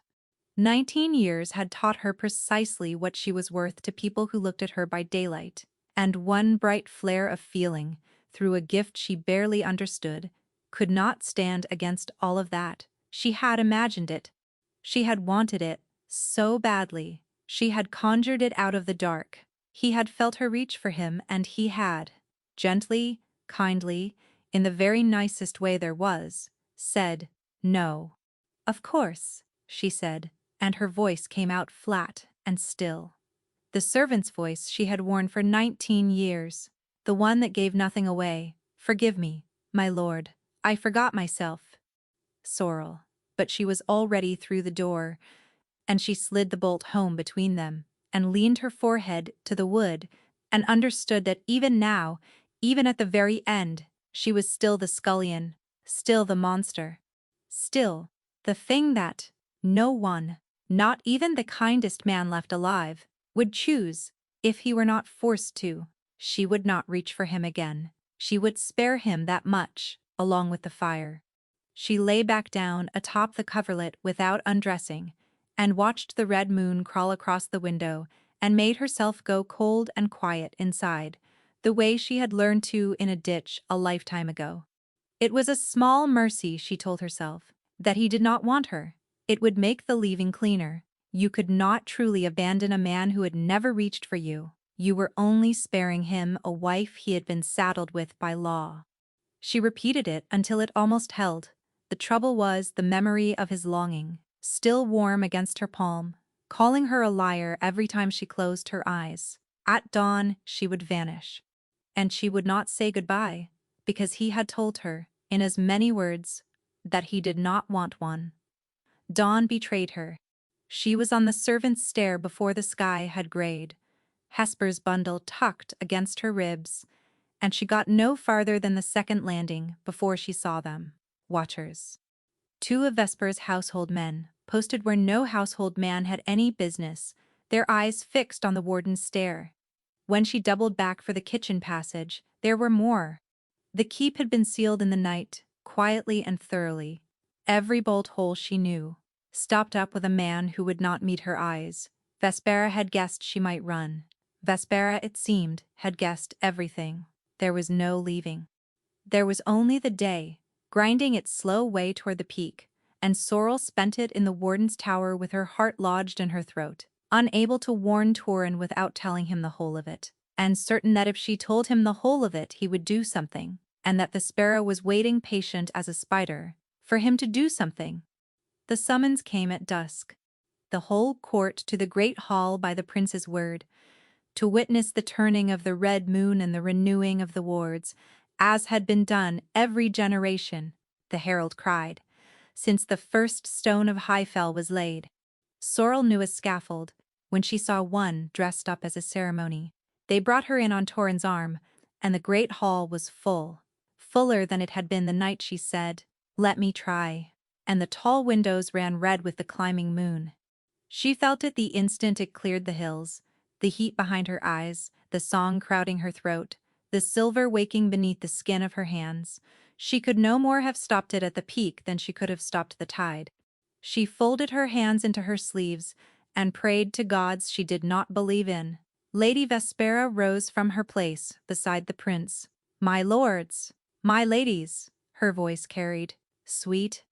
19 years had taught her precisely what she was worth to people who looked at her by daylight, and one bright flare of feeling, through a gift she barely understood, could not stand against all of that. She had imagined it. She had wanted it so badly. She had conjured it out of the dark. He had felt her reach for him, and he had, gently, kindly, in the very nicest way there was, said, "No." "Of course," she said, and her voice came out flat and still. The servant's voice she had worn for 19 years, the one that gave nothing away. "Forgive me, my lord, I forgot myself." Sorrel. But she was already through the door, and she slid the bolt home between them, and leaned her forehead to the wood, and understood that even now, even at the very end, she was still the scullion, still the monster, still the thing that no one, not even the kindest man left alive, would choose if he were not forced to. She would not reach for him again. She would spare him that much, along with the fire. She lay back down atop the coverlet without undressing, and watched the red moon crawl across the window, and made herself go cold and quiet inside, the way she had learned to in a ditch a lifetime ago. It was a small mercy, she told herself, that he did not want her. It would make the leaving cleaner. You could not truly abandon a man who had never reached for you. You were only sparing him a wife he had been saddled with by law. She repeated it until it almost held. The trouble was the memory of his longing, still warm against her palm, calling her a liar every time she closed her eyes. At dawn, she would vanish. And she would not say goodbye, because he had told her, in as many words, that he did not want one. Dawn betrayed her. She was on the servant's stair before the sky had grayed, Hesper's bundle tucked against her ribs, and she got no farther than the second landing before she saw them. Watchers. 2 of Vesper's household men, posted where no household man had any business, their eyes fixed on the warden's stair. When she doubled back for the kitchen passage, there were more. The keep had been sealed in the night, quietly and thoroughly. Every bolt hole she knew, stopped up with a man who would not meet her eyes. Vespera had guessed she might run. Vespera, it seemed, had guessed everything. There was no leaving. There was only the day, grinding its slow way toward the peak, and Sorrel spent it in the warden's tower with her heart lodged in her throat, unable to warn Torin without telling him the whole of it, and certain that if she told him the whole of it he would do something, and that the sparrow was waiting patient as a spider, for him to do something. The summons came at dusk. The whole court to the great hall by the prince's word, to witness the turning of the red moon and the renewing of the wards, as had been done every generation, the herald cried, since the first stone of Highfell was laid. Sorrel knew a scaffold, when she saw one dressed up as a ceremony. They brought her in on Torin's arm, and the great hall was full, fuller than it had been the night she said, "Let me try," and the tall windows ran red with the climbing moon. She felt it the instant it cleared the hills, the heat behind her eyes, the song crowding her throat, the silver waking beneath the skin of her hands. She could no more have stopped it at the peak than she could have stopped the tide. She folded her hands into her sleeves and prayed to gods she did not believe in. Lady Vespera rose from her place beside the prince. "My lords, my ladies," her voice carried, sweet.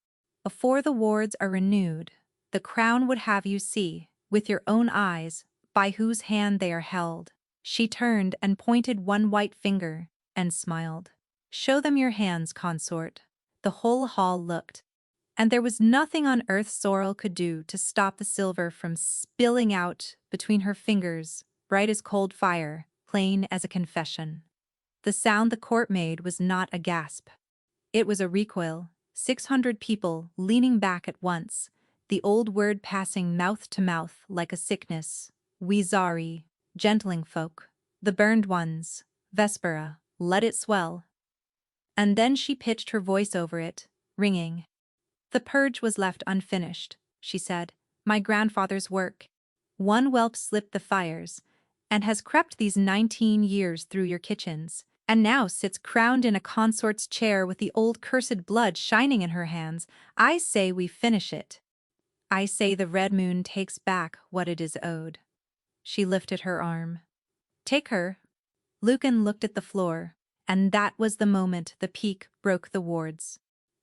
"Before the wards are renewed, the crown would have you see, with your own eyes, by whose hand they are held." She turned and pointed one white finger, and smiled. "Show them your hands, consort." The whole hall looked, and there was nothing on earth Sorrel could do to stop the silver from spilling out between her fingers, bright as cold fire, plain as a confession. The sound the court made was not a gasp. It was a recoil, 600 people leaning back at once, the old word passing mouth to mouth like a sickness. "We Zari, gentling folk, the burned ones, Vespera, let it swell." And then she pitched her voice over it, ringing. "The purge was left unfinished," she said. "My grandfather's work. One whelp slipped the fires, and has crept these 19 years through your kitchens, and now sits crowned in a consort's chair with the old cursed blood shining in her hands. I say we finish it. I say the red moon takes back what it is owed." She lifted her arm. "Take her." Lucan looked at the floor, and that was the moment the peak broke the wards.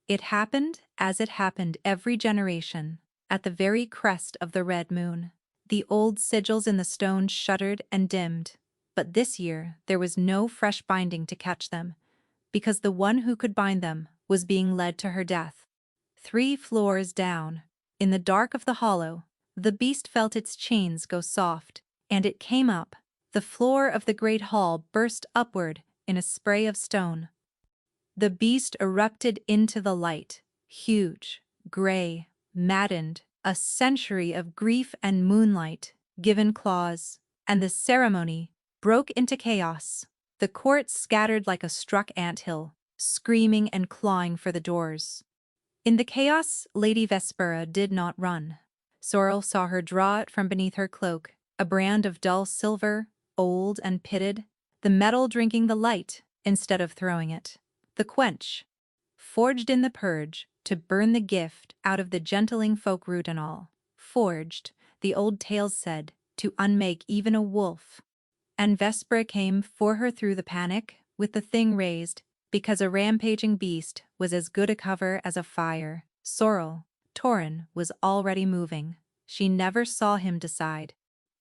It happened as it happened every generation, at the very crest of the red moon. The old sigils in the stone shuddered and dimmed, but this year there was no fresh binding to catch them, because the one who could bind them was being led to her death. 3 floors down, in the dark of the hollow, the beast felt its chains go soft, and it came up. The floor of the great hall burst upward in a spray of stone. The beast erupted into the light, huge, gray, maddened, a century of grief and moonlight, given claws, and the ceremony broke into chaos. The court scattered like a struck anthill, screaming and clawing for the doors. In the chaos, Lady Vespera did not run. Sorrel saw her draw it from beneath her cloak, a brand of dull silver, old and pitted, the metal drinking the light instead of throwing it. The quench, forged in the purge, to burn the gift out of the gentling folk root and all. Forged, the old tales said, to unmake even a wolf. And Vespera came for her through the panic, with the thing raised, because a rampaging beast was as good a cover as a fire. Sorrel, Torin, was already moving. She never saw him decide.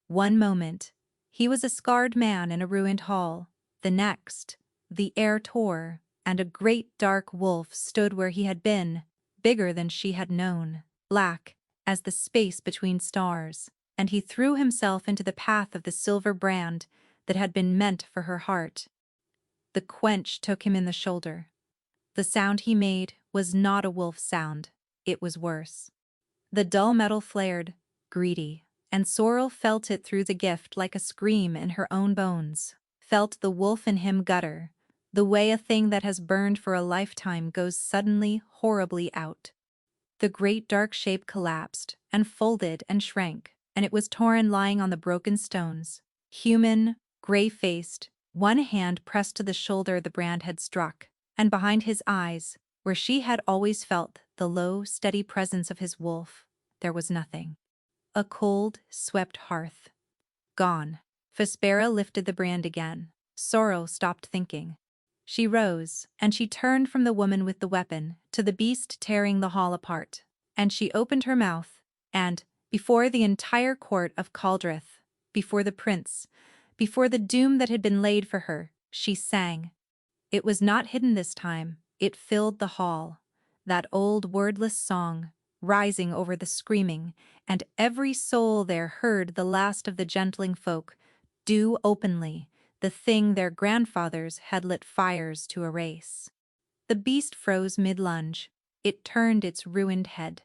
One moment, he was a scarred man in a ruined hall. The next, the air tore, and a great dark wolf stood where he had been, bigger than she had known, black as the space between stars, and he threw himself into the path of the silver brand that had been meant for her heart. The quench took him in the shoulder. The sound he made was not a wolf's sound, it was worse. The dull metal flared, greedy, and Sorrel felt it through the gift like a scream in her own bones, felt the wolf in him gutter, the way a thing that has burned for a lifetime goes suddenly, horribly out. The great dark shape collapsed, and folded and shrank, and it was Torin lying on the broken stones, human, gray-faced, one hand pressed to the shoulder the brand had struck, and behind his eyes, where she had always felt the low, steady presence of his wolf, there was nothing. A cold, swept hearth. Gone. Vespera lifted the brand again. Sorrow stopped thinking. She rose, and she turned from the woman with the weapon to the beast tearing the hall apart. And she opened her mouth, and, before the entire court of Caldrith, before the prince, before the doom that had been laid for her, she sang. It was not hidden this time, it filled the hall. That old wordless song, rising over the screaming, and every soul there heard the last of the gentling folk do openly the thing their grandfathers had lit fires to erase. The beast froze mid-lunge. It turned its ruined head.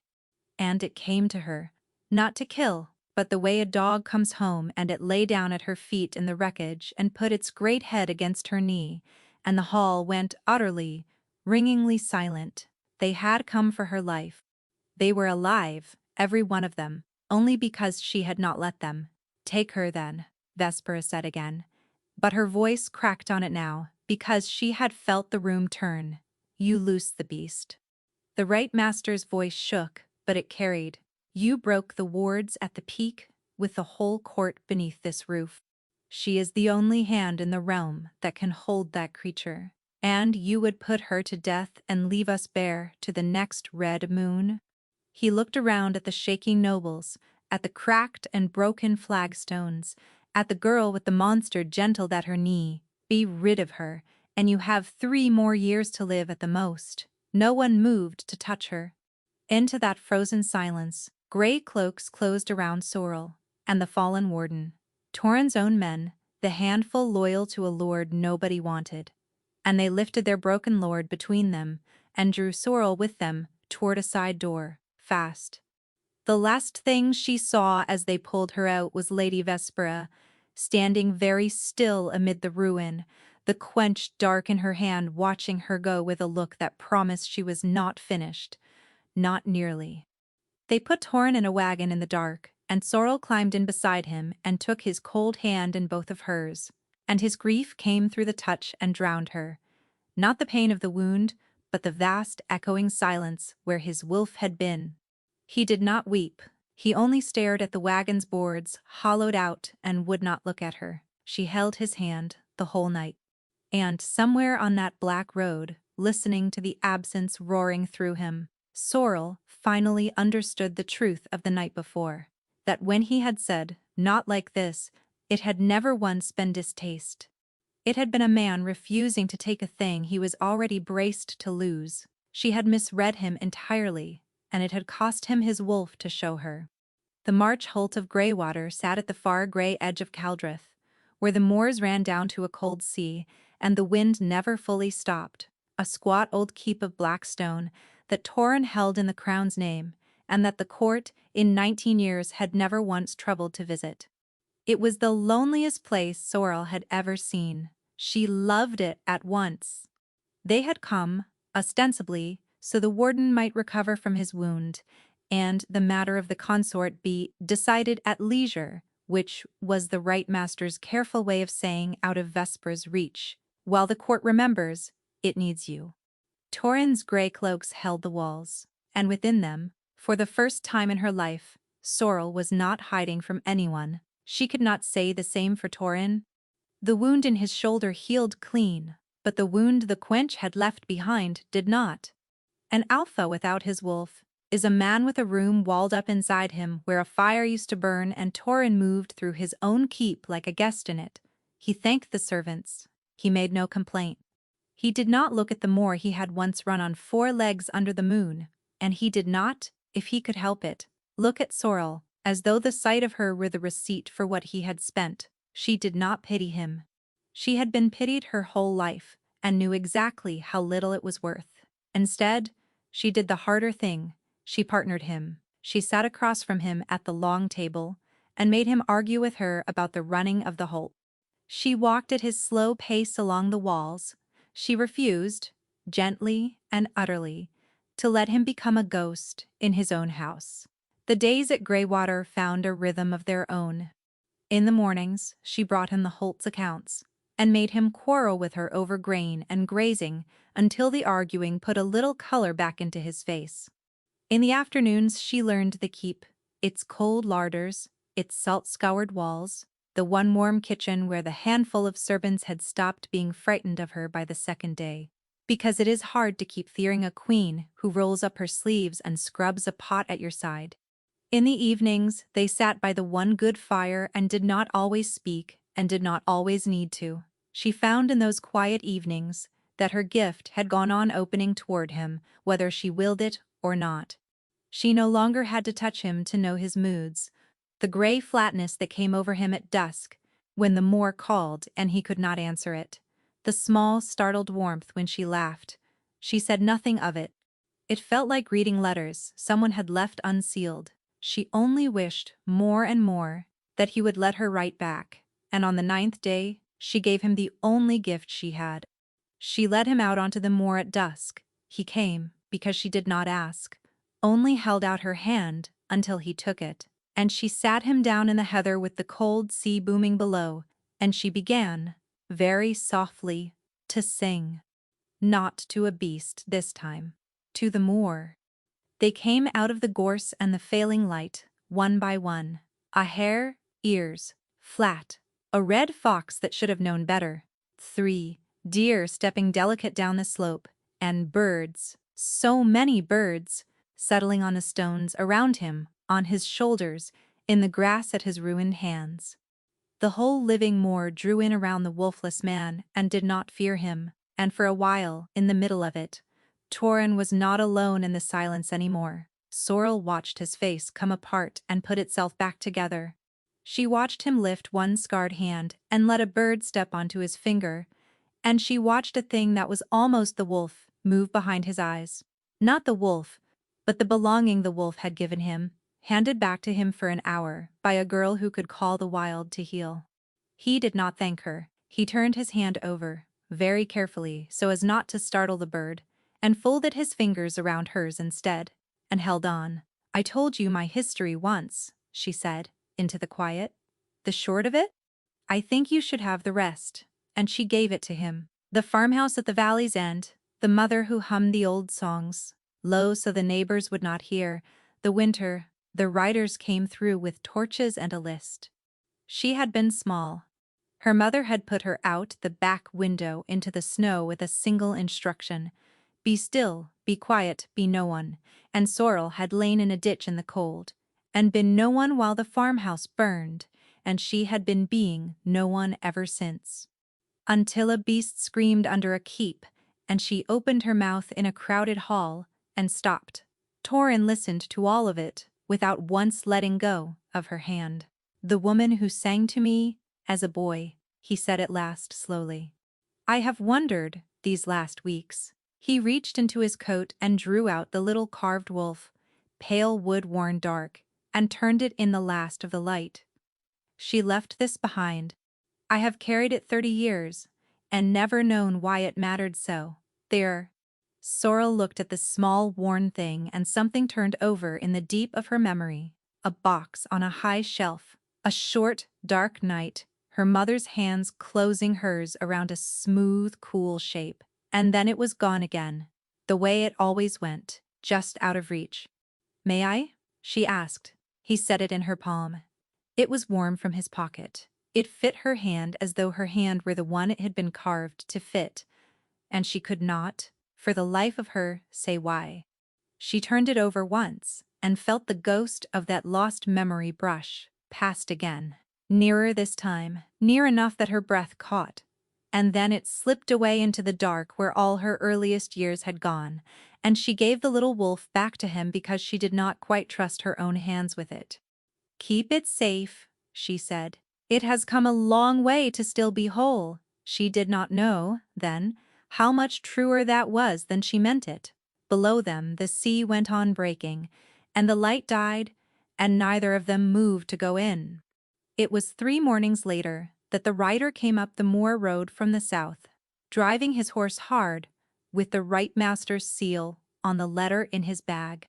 And it came to her, not to kill, but the way a dog comes home, and it lay down at her feet in the wreckage and put its great head against her knee, and the hall went utterly, ringingly silent. They had come for her life. They were alive, every one of them, only because she had not let them. "Take her, then," Vespera said again. But her voice cracked on it now, because she had felt the room turn. You loosed the beast. The right master's voice shook, but it carried. You broke the wards at the peak, with the whole court beneath this roof. She is the only hand in the realm that can hold that creature. And you would put her to death and leave us bare to the next red moon? He looked around at the shaking nobles, at the cracked and broken flagstones, at the girl with the monster gentled at her knee. Be rid of her, and you have 3 more years to live at the most. No one moved to touch her. Into that frozen silence, gray cloaks closed around Sorrel and the fallen warden, Torrhen's own men, the handful loyal to a lord nobody wanted. And they lifted their broken lord between them and drew Sorrel with them toward a side door, fast. The last thing she saw as they pulled her out was Lady Vespera, standing very still amid the ruin, the quench dark in her hand, watching her go with a look that promised she was not finished. Not nearly. They put Torrhen in a wagon in the dark, and Sorrel climbed in beside him and took his cold hand in both of hers, and his grief came through the touch and drowned her. Not the pain of the wound, but the vast echoing silence where his wolf had been. He did not weep. He only stared at the wagon's boards, hollowed out, and would not look at her. She held his hand the whole night. And somewhere on that black road, listening to the absence roaring through him, Sorrel finally understood the truth of the night before, that when he had said, "Not like this," it had never once been distaste. It had been a man refusing to take a thing he was already braced to lose. She had misread him entirely, and it had cost him his wolf to show her. The March Holt of Greywater sat at the far grey edge of Caldrith, where the moors ran down to a cold sea, and the wind never fully stopped, a squat old keep of black stone that Torrhen held in the crown's name, and that the court, in 19 years, had never once troubled to visit. It was the loneliest place Sorrel had ever seen. She loved it at once. They had come, ostensibly, so the warden might recover from his wound, and the matter of the consort be decided at leisure, which was the right master's careful way of saying out of Vespera's reach. While the court remembers, it needs you. Torrhen's grey cloaks held the walls, and within them, for the first time in her life, Sorrel was not hiding from anyone. She could not say the same for Torrhen. The wound in his shoulder healed clean, but the wound the quench had left behind did not. An alpha without his wolf is a man with a room walled up inside him where a fire used to burn, and Torrhen moved through his own keep like a guest in it. He thanked the servants. He made no complaint. He did not look at the moor he had once run on 4 legs under the moon, and he did not, if he could help it, look at Sorrel, as though the sight of her were the receipt for what he had spent. She did not pity him. She had been pitied her whole life, and knew exactly how little it was worth. Instead, she did the harder thing. She partnered him. She sat across from him at the long table, and made him argue with her about the running of the Holt. She walked at his slow pace along the walls. She refused, gently and utterly, to let him become a ghost in his own house. The days at Greywater found a rhythm of their own. In the mornings, she brought him the Holt's accounts, and made him quarrel with her over grain and grazing until the arguing put a little color back into his face. In the afternoons, she learned the keep, its cold larders, its salt-scoured walls, the one warm kitchen where the handful of servants had stopped being frightened of her by the second day. Because it is hard to keep fearing a queen who rolls up her sleeves and scrubs a pot at your side. In the evenings, they sat by the one good fire and did not always speak and did not always need to. She found in those quiet evenings that her gift had gone on opening toward him, whether she willed it or not. She no longer had to touch him to know his moods. The gray flatness that came over him at dusk, when the moor called and he could not answer it. The small, startled warmth when she laughed. She said nothing of it. It felt like reading letters someone had left unsealed. She only wished, more and more, that he would let her write back, and on the 9th day, she gave him the only gift she had. She led him out onto the moor at dusk. He came, because she did not ask, only held out her hand until he took it, and she sat him down in the heather with the cold sea booming below, and she began, very softly, to sing. not to a beast this time. To the moor. They came out of the gorse and the failing light, one by one. A hare, ears, flat. A red fox that should have known better. 3 deer stepping delicate down the slope, and birds, so many birds, settling on the stones around him, on his shoulders, in the grass at his ruined hands. The whole living moor drew in around the wolfless man and did not fear him, and for a while, in the middle of it, Torin was not alone in the silence anymore. Sorrel watched his face come apart and put itself back together. She watched him lift one scarred hand and let a bird step onto his finger, and she watched a thing that was almost the wolf move behind his eyes. Not the wolf, but the belonging the wolf had given him, handed back to him for an hour by a girl who could call the wild to heal. He did not thank her. He turned his hand over, very carefully so as not to startle the bird, and folded his fingers around hers instead, and held on. "I told you my history once," she said, into the quiet. "The short of it? I think you should have the rest." And she gave it to him. The farmhouse at the valley's end, the mother who hummed the old songs, low so the neighbors would not hear, the winter, the riders came through with torches and a list. She had been small. Her mother had put her out the back window into the snow with a single instruction: be still, be quiet, be no one, and Sorrel had lain in a ditch in the cold, and been no one while the farmhouse burned, and she had been being no one ever since. Until a beast screamed under a keep, and she opened her mouth in a crowded hall, and stopped. Torin listened to all of it, without once letting go of her hand. "The woman who sang to me as a boy," he said at last slowly. "I have wondered, these last weeks." He reached into his coat and drew out the little carved wolf, pale wood worn dark, and turned it in the last of the light. "She left this behind. I have carried it 30 years, and never known why it mattered so. There." Sorrel looked at the small worn thing and something turned over in the deep of her memory. A box on a high shelf, a short, dark night, her mother's hands closing hers around a smooth, cool shape. And then it was gone again, the way it always went, just out of reach. "May I?" she asked. He set it in her palm. It was warm from his pocket. It fit her hand as though her hand were the one it had been carved to fit, and she could not, for the life of her, say why. She turned it over once, and felt the ghost of that lost memory brush past again. Nearer this time, near enough that her breath caught. And then it slipped away into the dark where all her earliest years had gone, and she gave the little wolf back to him because she did not quite trust her own hands with it. "Keep it safe," she said. "It has come a long way to still be whole." She did not know, then, how much truer that was than she meant it. Below them the sea went on breaking, and the light died, and neither of them moved to go in. It was 3 mornings later that the rider came up the moor road from the south, driving his horse hard, with the right master's seal on the letter in his bag.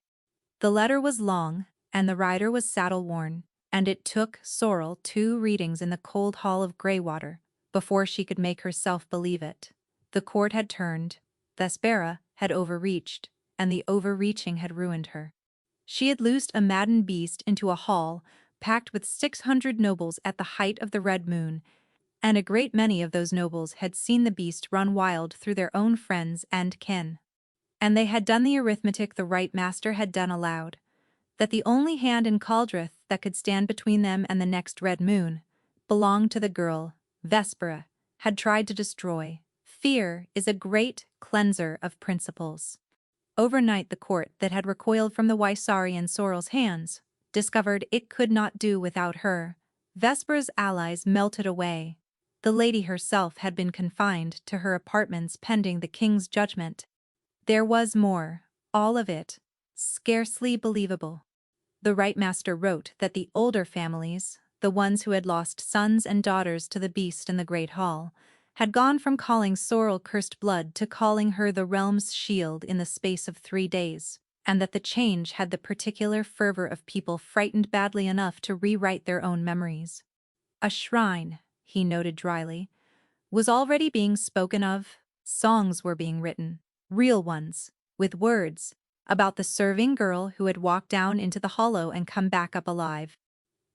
The letter was long, and the rider was saddle-worn, and it took Sorrel 2 readings in the cold hall of Greywater before she could make herself believe it. The court had turned, Vespera had overreached, and the overreaching had ruined her. She had loosed a maddened beast into a hall packed with 600 nobles at the height of the red moon, and a great many of those nobles had seen the beast run wild through their own friends and kin. And they had done the arithmetic the right master had done aloud, that the only hand in Caldrith that could stand between them and the next red moon belonged to the girl Vespera had tried to destroy. Fear is a great cleanser of principles. Overnight the court that had recoiled from the Wysari in Sorrel's hands discovered it could not do without her. Vespera's allies melted away. The lady herself had been confined to her apartments pending the king's judgment. There was more, all of it, scarcely believable. The right master wrote that the older families, the ones who had lost sons and daughters to the beast in the great hall, had gone from calling Sorrel cursed blood to calling her the realm's shield in the space of 3 days, and that the change had the particular fervor of people frightened badly enough to rewrite their own memories. A shrine, he noted dryly, was already being spoken of, Songs were being written, real ones, with words, about the serving girl who had walked down into the hollow and come back up alive.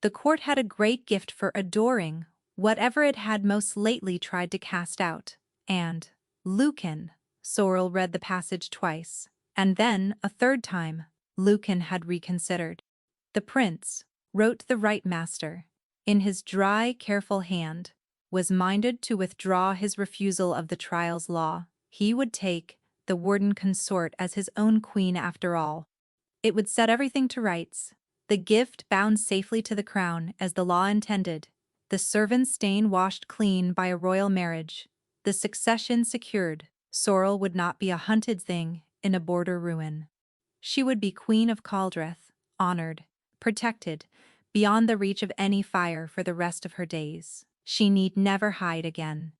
The court had a great gift for adoring whatever it had most lately tried to cast out, and Lucan. Sorrel read the passage twice, and then, a third time, Lucan had reconsidered. The prince, wrote the right master, in his dry, careful hand, was minded to withdraw his refusal of the trial's law. He would take the warden consort as his own queen after all. It would set everything to rights. The gift bound safely to the crown as the law intended, the servant's stain washed clean by a royal marriage, the succession secured. Sorrel would not be a hunted thing in a border ruin. She would be Queen of Caldreth, honored, protected, beyond the reach of any fire for the rest of her days. She need never hide again.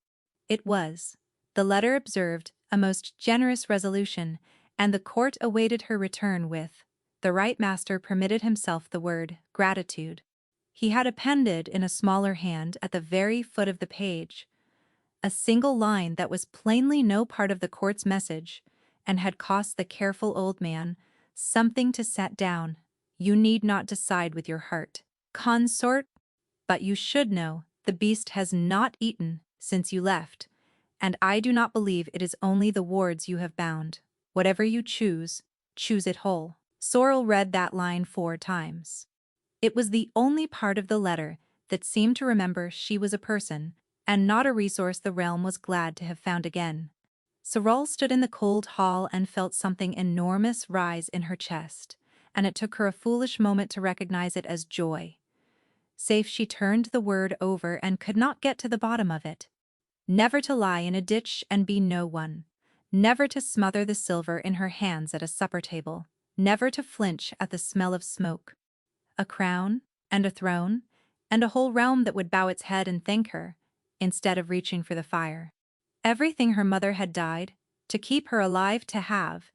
It was, the letter observed, a most generous resolution, and the court awaited her return with. The right master permitted himself the word gratitude. He had appended in a smaller hand at the very foot of the page a single line that was plainly no part of the court's message, and had cost the careful old man something to set down. You need not decide with your heart, consort, but you should know the beast has not eaten since you left, and I do not believe it is only the wards you have bound. Whatever you choose, choose it whole. Sorrel read that line 4 times. It was the only part of the letter that seemed to remember she was a person, and not a resource the realm was glad to have found again. Sorrel stood in the cold hall and felt something enormous rise in her chest, and it took her a foolish moment to recognize it as joy. Safe, she turned the word over and could not get to the bottom of it. Never to lie in a ditch and be no one. Never to smother the silver in her hands at a supper table. Never to flinch at the smell of smoke. A crown, and a throne, and a whole realm that would bow its head and thank her, instead of reaching for the fire. Everything her mother had died, to keep her alive to have,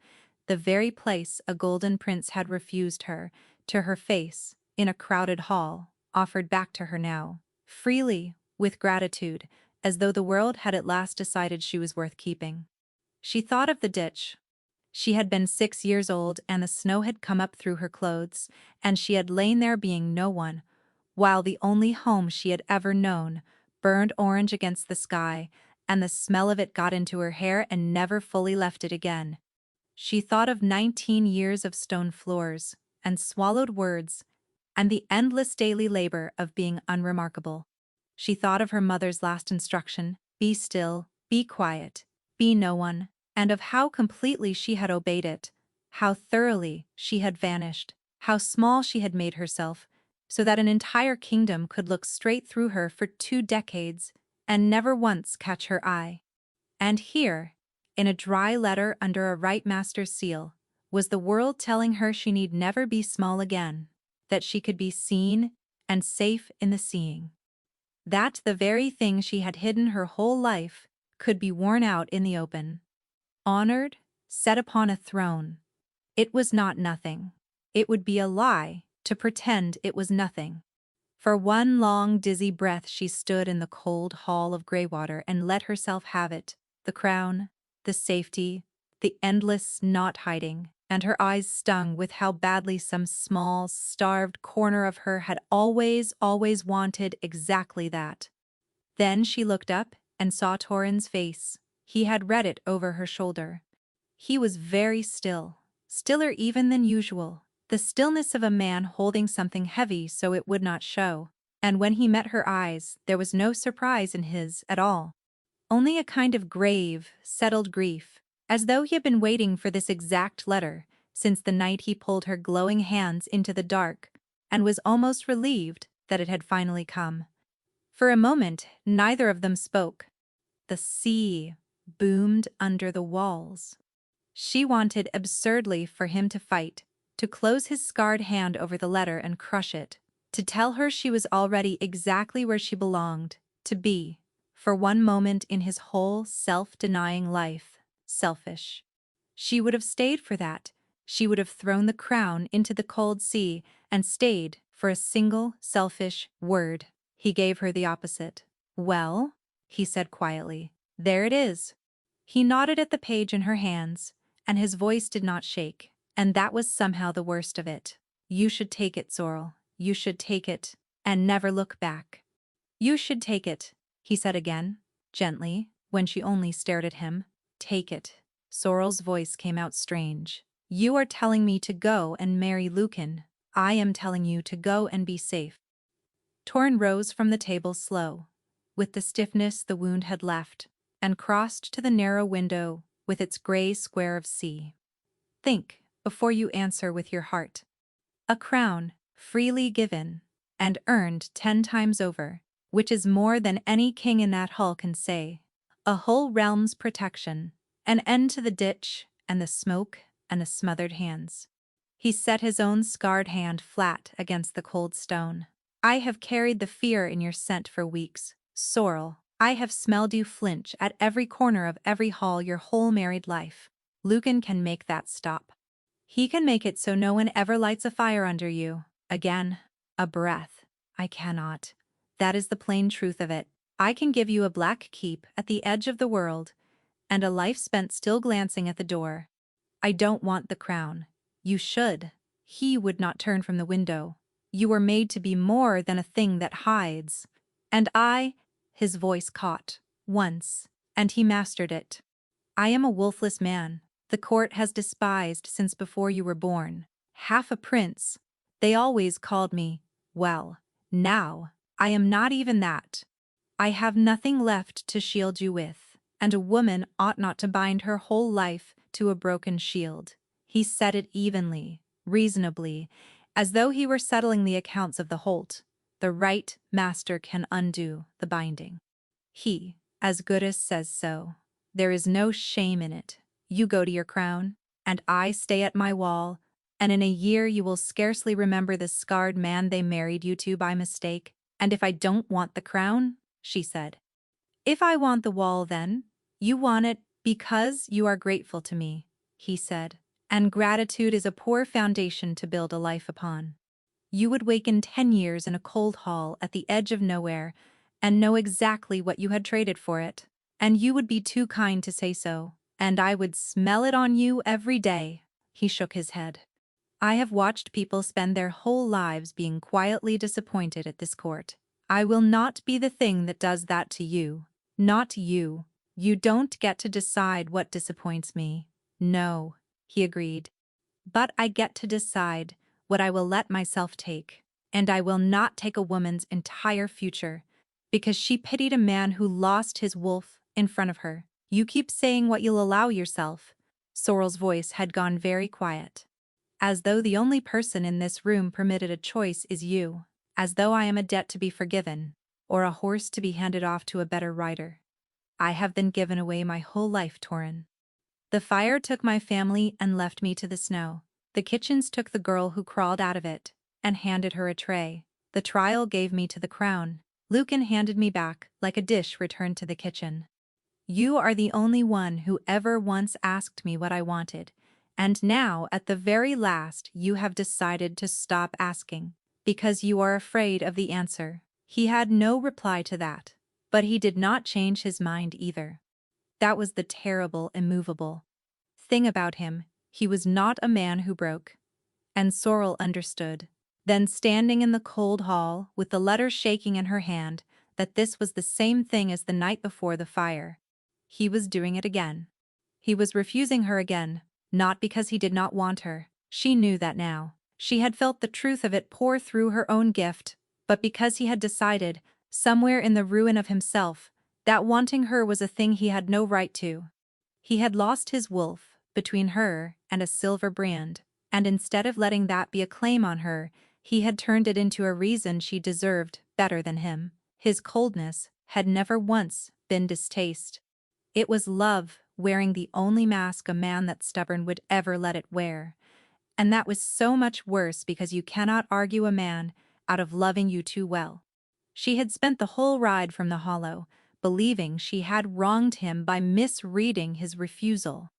the very place a golden prince had refused her, to her face, in a crowded hall, offered back to her now, freely, with gratitude, as though the world had at last decided she was worth keeping. She thought of the ditch. She had been 6 years old and the snow had come up through her clothes, and she had lain there being no one, while the only home she had ever known burned orange against the sky, and the smell of it got into her hair and never fully left it again. She thought of 19 years of stone floors, and swallowed words, and the endless daily labor of being unremarkable. She thought of her mother's last instruction, be still, be quiet, be no one, and of how completely she had obeyed it, how thoroughly she had vanished, how small she had made herself, so that an entire kingdom could look straight through her for 2 decades and never once catch her eye. And here, in a dry letter under a right master's seal, was the world telling her she need never be small again, that she could be seen and safe in the seeing. That the very thing she had hidden her whole life could be worn out in the open. Honored, set upon a throne. It was not nothing. It would be a lie to pretend it was nothing. For one long dizzy breath she stood in the cold hall of Greywater and let herself have it, the crown, the safety, the endless not hiding, and her eyes stung with how badly some small, starved corner of her had always wanted exactly that. Then she looked up and saw Torrens' face. He had read it over her shoulder. He was very still, stiller even than usual, the stillness of a man holding something heavy so it would not show, and when he met her eyes there was no surprise in his at all. Only a kind of grave, settled grief, as though he had been waiting for this exact letter since the night he pulled her glowing hands into the dark, and was almost relieved that it had finally come. For a moment neither of them spoke. The sea boomed under the walls. She wanted absurdly for him to fight, to close his scarred hand over the letter and crush it, to tell her she was already exactly where she belonged, to be, for one moment in his whole self-denying life, selfish. She would have stayed for that. She would have thrown the crown into the cold sea and stayed for a single selfish word. He gave her the opposite. Well, he said quietly, there it is. He nodded at the page in her hands, and his voice did not shake, and that was somehow the worst of it. You should take it, Sorrel. You should take it, and never look back. You should take it, he said again, gently, when she only stared at him. Take it. Sorrel's voice came out strange. You are telling me to go and marry Lucan. I am telling you to go and be safe. Torrin rose from the table slow, with the stiffness the wound had left, and crossed to the narrow window with its gray square of sea. Think before you answer with your heart. A crown, freely given, and earned 10 times over, which is more than any king in that hall can say. A whole realm's protection, an end to the ditch and the smoke and the smothered hands. He set his own scarred hand flat against the cold stone. I have carried the fear in your scent for weeks, Sorrel. I have smelled you flinch at every corner of every hall your whole married life. Lucan can make that stop. He can make it so no one ever lights a fire under you. Again, a breath. I cannot. That is the plain truth of it. I can give you a black keep at the edge of the world, and a life spent still glancing at the door. I don't want the crown. You should. He would not turn from the window. You were made to be more than a thing that hides. And his voice caught, once, and he mastered it. I am a wolfless man. The court has despised since before you were born. Half a prince. They always called me, well, now, I am not even that. I have nothing left to shield you with, and a woman ought not to bind her whole life to a broken shield. He said it evenly, reasonably, as though he were settling the accounts of the Holt. The right master can undo the binding. He, as good as says so. There is no shame in it. You go to your crown, and I stay at my wall, and in a year you will scarcely remember the scarred man they married you to by mistake. And if I don't want the crown, she said. If I want the wall then, you want it because you are grateful to me, he said. And gratitude is a poor foundation to build a life upon. You would waken 10 years in a cold hall at the edge of nowhere and know exactly what you had traded for it. And you would be too kind to say so, and I would smell it on you every day. He shook his head. I have watched people spend their whole lives being quietly disappointed at this court. I will not be the thing that does that to you. Not you. You don't get to decide what disappoints me. No, he agreed. But I get to decide what I will let myself take. And I will not take a woman's entire future because she pitied a man who lost his wolf in front of her. You keep saying what you'll allow yourself. Sorrel's voice had gone very quiet. As though the only person in this room permitted a choice is you. As though I am a debt to be forgiven, or a horse to be handed off to a better rider. I have been given away my whole life, Torrin. The fire took my family and left me to the snow. The kitchens took the girl who crawled out of it, and handed her a tray. The trial gave me to the crown. Lucan handed me back like a dish returned to the kitchen. You are the only one who ever once asked me what I wanted, and now, at the very last, you have decided to stop asking, because you are afraid of the answer. He had no reply to that, but he did not change his mind either. That was the terrible, immovable thing about him. He was not a man who broke. And Sorrel understood. Then, standing in the cold hall, with the letter shaking in her hand, that this was the same thing as the night before the fire. He was doing it again. He was refusing her again, not because he did not want her. She knew that now. She had felt the truth of it pour through her own gift, but because he had decided, somewhere in the ruin of himself, that wanting her was a thing he had no right to. He had lost his wolf between her and a silver brand, and instead of letting that be a claim on her, he had turned it into a reason she deserved better than him. His coldness had never once been distaste. It was love wearing the only mask a man that stubborn would ever let it wear. And that was so much worse because you cannot argue a man out of loving you too well. She had spent the whole ride from the hollow, believing she had wronged him by misreading his refusal.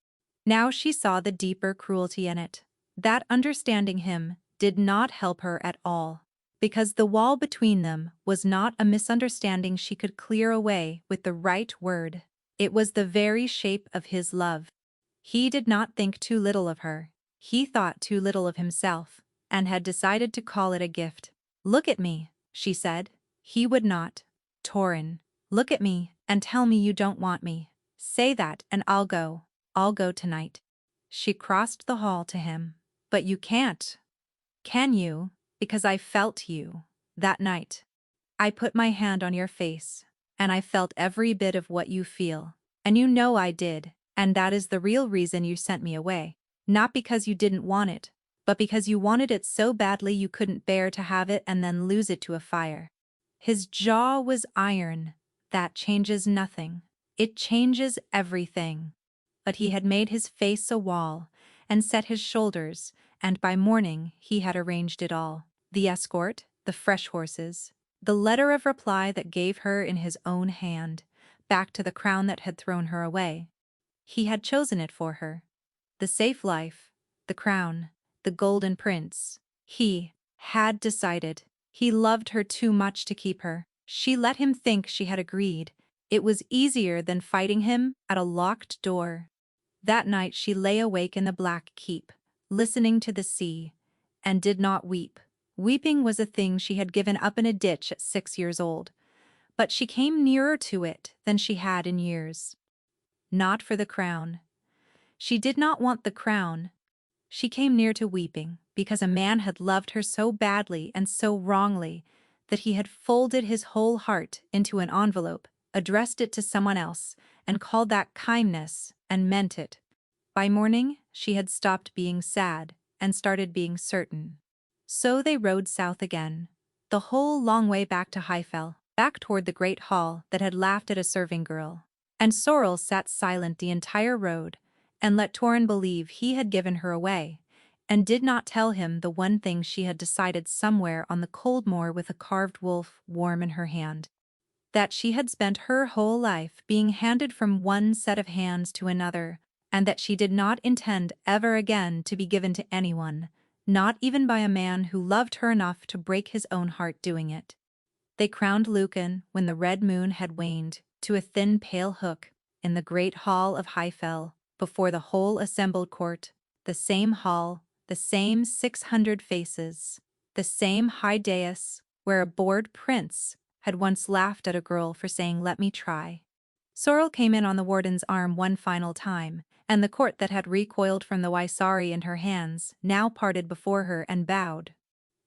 Now she saw the deeper cruelty in it. That understanding him did not help her at all, because the wall between them was not a misunderstanding she could clear away with the right word. It was the very shape of his love. He did not think too little of her. He thought too little of himself, and had decided to call it a gift. "Look at me," she said. He would not. "Torin, look at me and tell me you don't want me. Say that and I'll go. I'll go tonight." She crossed the hall to him. "But you can't. Can you? Because I felt you. That night. I put my hand on your face, and I felt every bit of what you feel. And you know I did, and that is the real reason you sent me away. Not because you didn't want it, but because you wanted it so badly you couldn't bear to have it and then lose it to a fire." His jaw was iron. "That changes nothing. It changes everything." But he had made his face a wall, and set his shoulders, and by morning he had arranged it all. The escort, the fresh horses, the letter of reply that gave her in his own hand, back to the crown that had thrown her away. He had chosen it for her. The safe life, the crown, the golden prince. He had decided. He loved her too much to keep her. She let him think she had agreed. It was easier than fighting him at a locked door. That night she lay awake in the Black Keep, listening to the sea, and did not weep. Weeping was a thing she had given up in a ditch at 6 years old, but she came nearer to it than she had in years. Not for the crown. She did not want the crown. She came near to weeping because a man had loved her so badly and so wrongly that he had folded his whole heart into an envelope, addressed it to someone else, and called that kindness, and meant it. By morning, she had stopped being sad and started being certain. So they rode south again, the whole long way back to Highfell, back toward the great hall that had laughed at a serving girl. And Sorrel sat silent the entire road, and let Torin believe he had given her away, and did not tell him the one thing she had decided somewhere on the cold moor with a carved wolf warm in her hand. That she had spent her whole life being handed from one set of hands to another, and that she did not intend ever again to be given to anyone, not even by a man who loved her enough to break his own heart doing it. They crowned Lucan when the red moon had waned to a thin pale hook in the great hall of Highfell before the whole assembled court, the same hall, the same 600 faces, the same high dais where a bored prince had once laughed at a girl for saying "let me try." Sorrel came in on the warden's arm one final time, and the court that had recoiled from the Waisari in her hands now parted before her and bowed.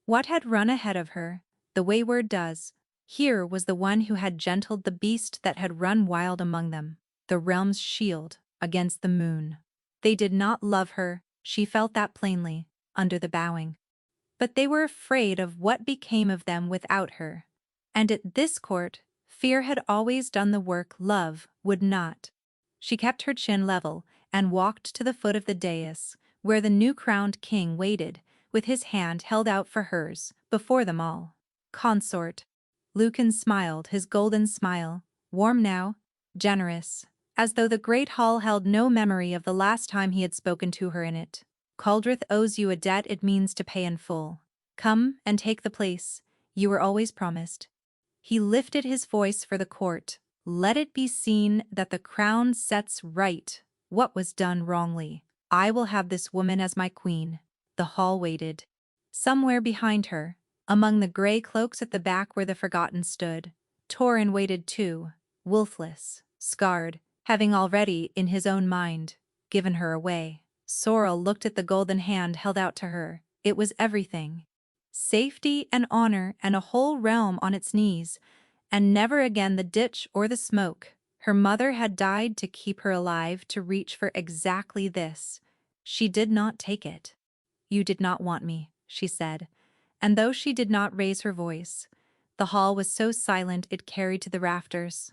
What had run ahead of her, the wayward does. Here was the one who had gentled the beast that had run wild among them, the realm's shield against the moon. They did not love her, she felt that plainly, under the bowing. But they were afraid of what became of them without her. And at this court, fear had always done the work love would not. She kept her chin level and walked to the foot of the dais, where the new-crowned king waited, with his hand held out for hers, before them all. "Consort." Lucan smiled his golden smile, warm now, generous, as though the great hall held no memory of the last time he had spoken to her in it. "Caldrith owes you a debt it means to pay in full. Come and take the place you were always promised." He lifted his voice for the court. "Let it be seen that the crown sets right what was done wrongly. I will have this woman as my queen." The hall waited. Somewhere behind her, among the gray cloaks at the back where the forgotten stood, Torin waited too, wolfless, scarred, having already, in his own mind, given her away. Sorrel looked at the golden hand held out to her. It was everything. Safety and honor and a whole realm on its knees, and never again the ditch or the smoke. Her mother had died to keep her alive to reach for exactly this. She did not take it. "You did not want me," she said, and though she did not raise her voice, the hall was so silent it carried to the rafters.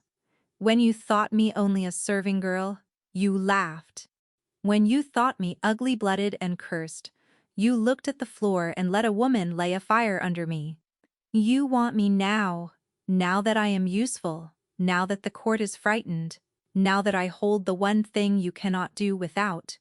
"When you thought me only a serving girl, you laughed. When you thought me ugly-blooded and cursed, you looked at the floor and let a woman lay a fire under me. You want me now, now that I am useful, now that the court is frightened, now that I hold the one thing you cannot do without."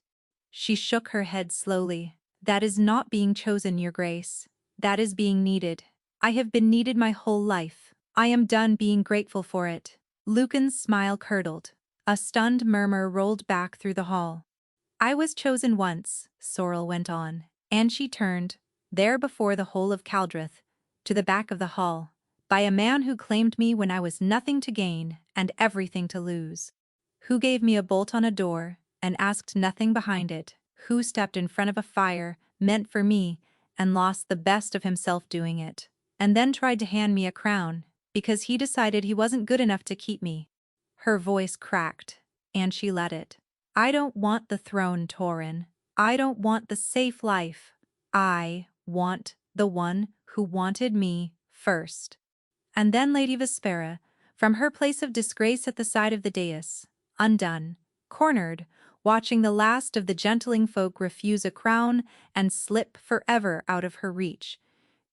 She shook her head slowly. "That is not being chosen, Your Grace. That is being needed. I have been needed my whole life. I am done being grateful for it." Lucan's smile curdled. A stunned murmur rolled back through the hall. I was chosen once, Sorrel went on, and she turned, there before the whole of Caldrith, to the back of the hall, by a man who claimed me when I was nothing to gain and everything to lose. Who gave me a bolt on a door and asked nothing behind it, who stepped in front of a fire meant for me and lost the best of himself doing it, and then tried to hand me a crown because he decided he wasn't good enough to keep me. Her voice cracked, and she let it. I don't want the throne, Torin. I don't want the safe life. I want the one who wanted me first. And then Lady Vespera, from her place of disgrace at the side of the dais, undone, cornered, watching the last of the gentling folk refuse a crown and slip forever out of her reach,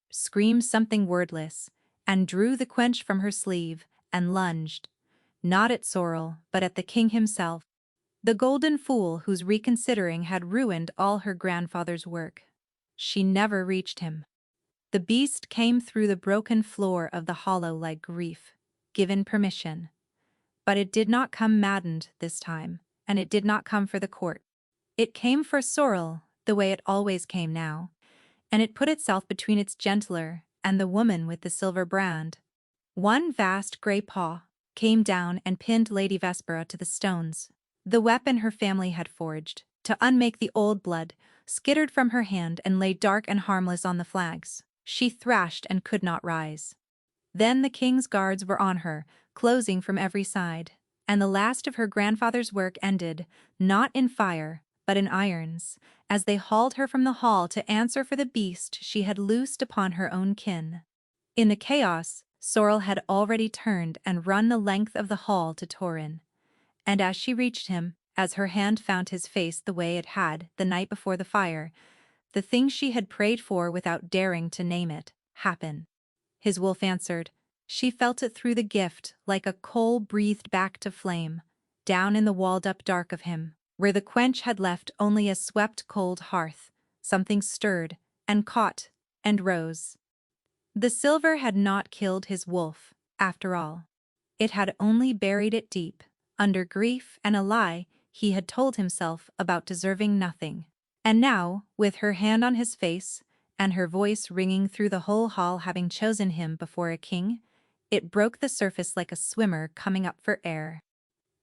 screamed something wordless, and drew the quench from her sleeve, and lunged, not at Sorrel, but at the king himself, the golden fool whose reconsidering had ruined all her grandfather's work. She never reached him. The beast came through the broken floor of the hollow like grief, given permission. But it did not come maddened this time, and it did not come for the court. It came for Sorrel, the way it always came now, and it put itself between its gentler and the woman with the silver brand. One vast grey paw came down and pinned Lady Vespera to the stones. The weapon her family had forged, to unmake the old blood, skittered from her hand and lay dark and harmless on the flags. She thrashed and could not rise. Then the king's guards were on her, closing from every side, and the last of her grandfather's work ended, not in fire, but in irons, as they hauled her from the hall to answer for the beast she had loosed upon her own kin. In the chaos, Sorrel had already turned and run the length of the hall to Torin. And as she reached him, as her hand found his face the way it had the night before the fire, the thing she had prayed for without daring to name it, happened. His wolf answered. She felt it through the gift like a coal breathed back to flame, down in the walled-up dark of him, where the quench had left only a swept cold hearth. Something stirred, and caught, and rose. The silver had not killed his wolf, after all. It had only buried it deep, under grief and a lie he had told himself about deserving nothing. And now, with her hand on his face, and her voice ringing through the whole hall having chosen him before a king, it broke the surface like a swimmer coming up for air.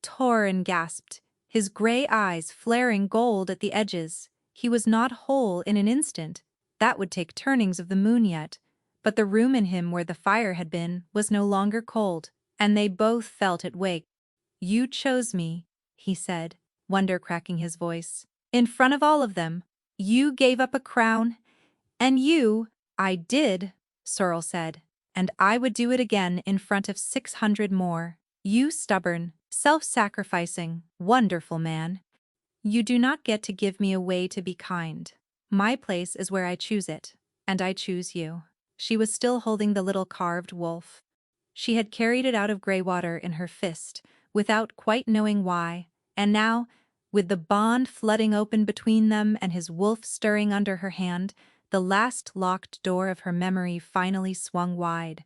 Torin gasped, his grey eyes flaring gold at the edges. He was not whole in an instant. That would take turnings of the moon yet. But the room in him where the fire had been was no longer cold, and they both felt it wake. You chose me, he said, wonder cracking his voice. In front of all of them, you gave up a crown. And you, I did, Sorrel said, and I would do it again in front of 600 more. You stubborn, self-sacrificing, wonderful man. You do not get to give me a way to be kind. My place is where I choose it, and I choose you. She was still holding the little carved wolf. She had carried it out of Greywater in her fist, without quite knowing why, and now, with the bond flooding open between them and his wolf stirring under her hand, the last locked door of her memory finally swung wide.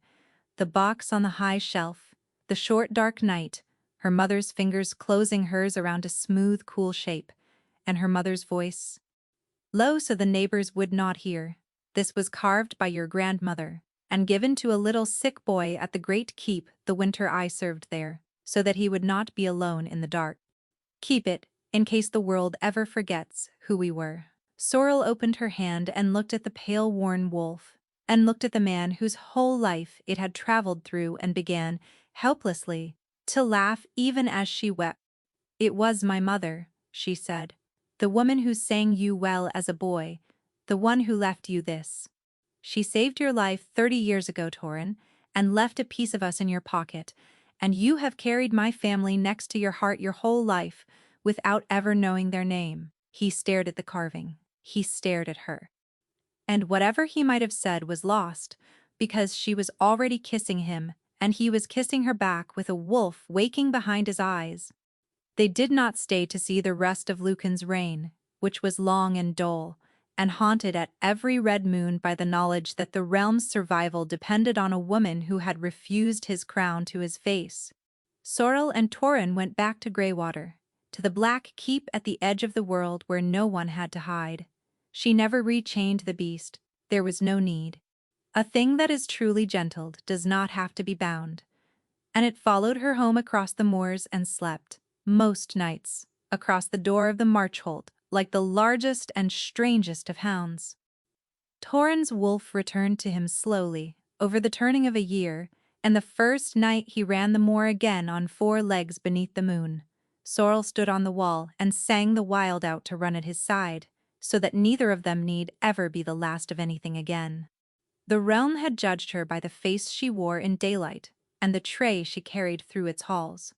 The box on the high shelf, the short dark night, her mother's fingers closing hers around a smooth, cool shape, and her mother's voice. Low so the neighbors would not hear. This was carved by your grandmother, and given to a little sick boy at the great keep the winter I served there, so that he would not be alone in the dark. Keep it, in case the world ever forgets who we were. Sorrel opened her hand and looked at the pale, worn wolf, and looked at the man whose whole life it had traveled through, and began, helplessly, to laugh even as she wept. It was my mother, she said, the woman who sang you well as a boy, the one who left you this. She saved your life 30 years ago, Torin, and left a piece of us in your pocket, and you have carried my family next to your heart your whole life, without ever knowing their name. He stared at the carving. He stared at her. And whatever he might have said was lost, because she was already kissing him, and he was kissing her back with a wolf waking behind his eyes. They did not stay to see the rest of Lucan's reign, which was long and dull, and haunted at every red moon by the knowledge that the realm's survival depended on a woman who had refused his crown to his face. Sorrel and Torin went back to Greywater, to the black keep at the edge of the world where no one had to hide. She never rechained the beast, there was no need. A thing that is truly gentled does not have to be bound. And it followed her home across the moors and slept, most nights, across the door of the Marchholt, like the largest and strangest of hounds. Torin's wolf returned to him slowly, over the turning of a year, and the first night he ran the moor again on 4 legs beneath the moon. Sorrel stood on the wall and sang the wild out to run at his side, so that neither of them need ever be the last of anything again. The realm had judged her by the face she wore in daylight, and the tray she carried through its halls.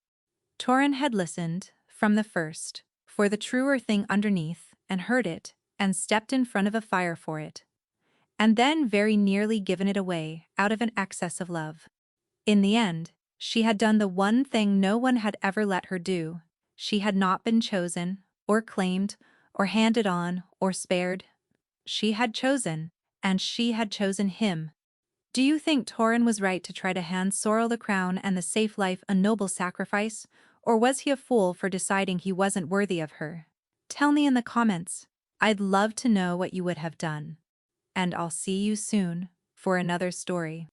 Torin had listened, from the first, for the truer thing underneath, and heard it, and stepped in front of a fire for it. And then very nearly given it away, out of an excess of love. In the end, she had done the one thing no one had ever let her do. She had not been chosen, or claimed, or handed on, or spared. She had chosen, and she had chosen him. Do you think Torin was right to try to hand Sorrel the crown and the safe life a noble sacrifice, or was he a fool for deciding he wasn't worthy of her? Tell me in the comments. I'd love to know what you would have done. And I'll see you soon for another story.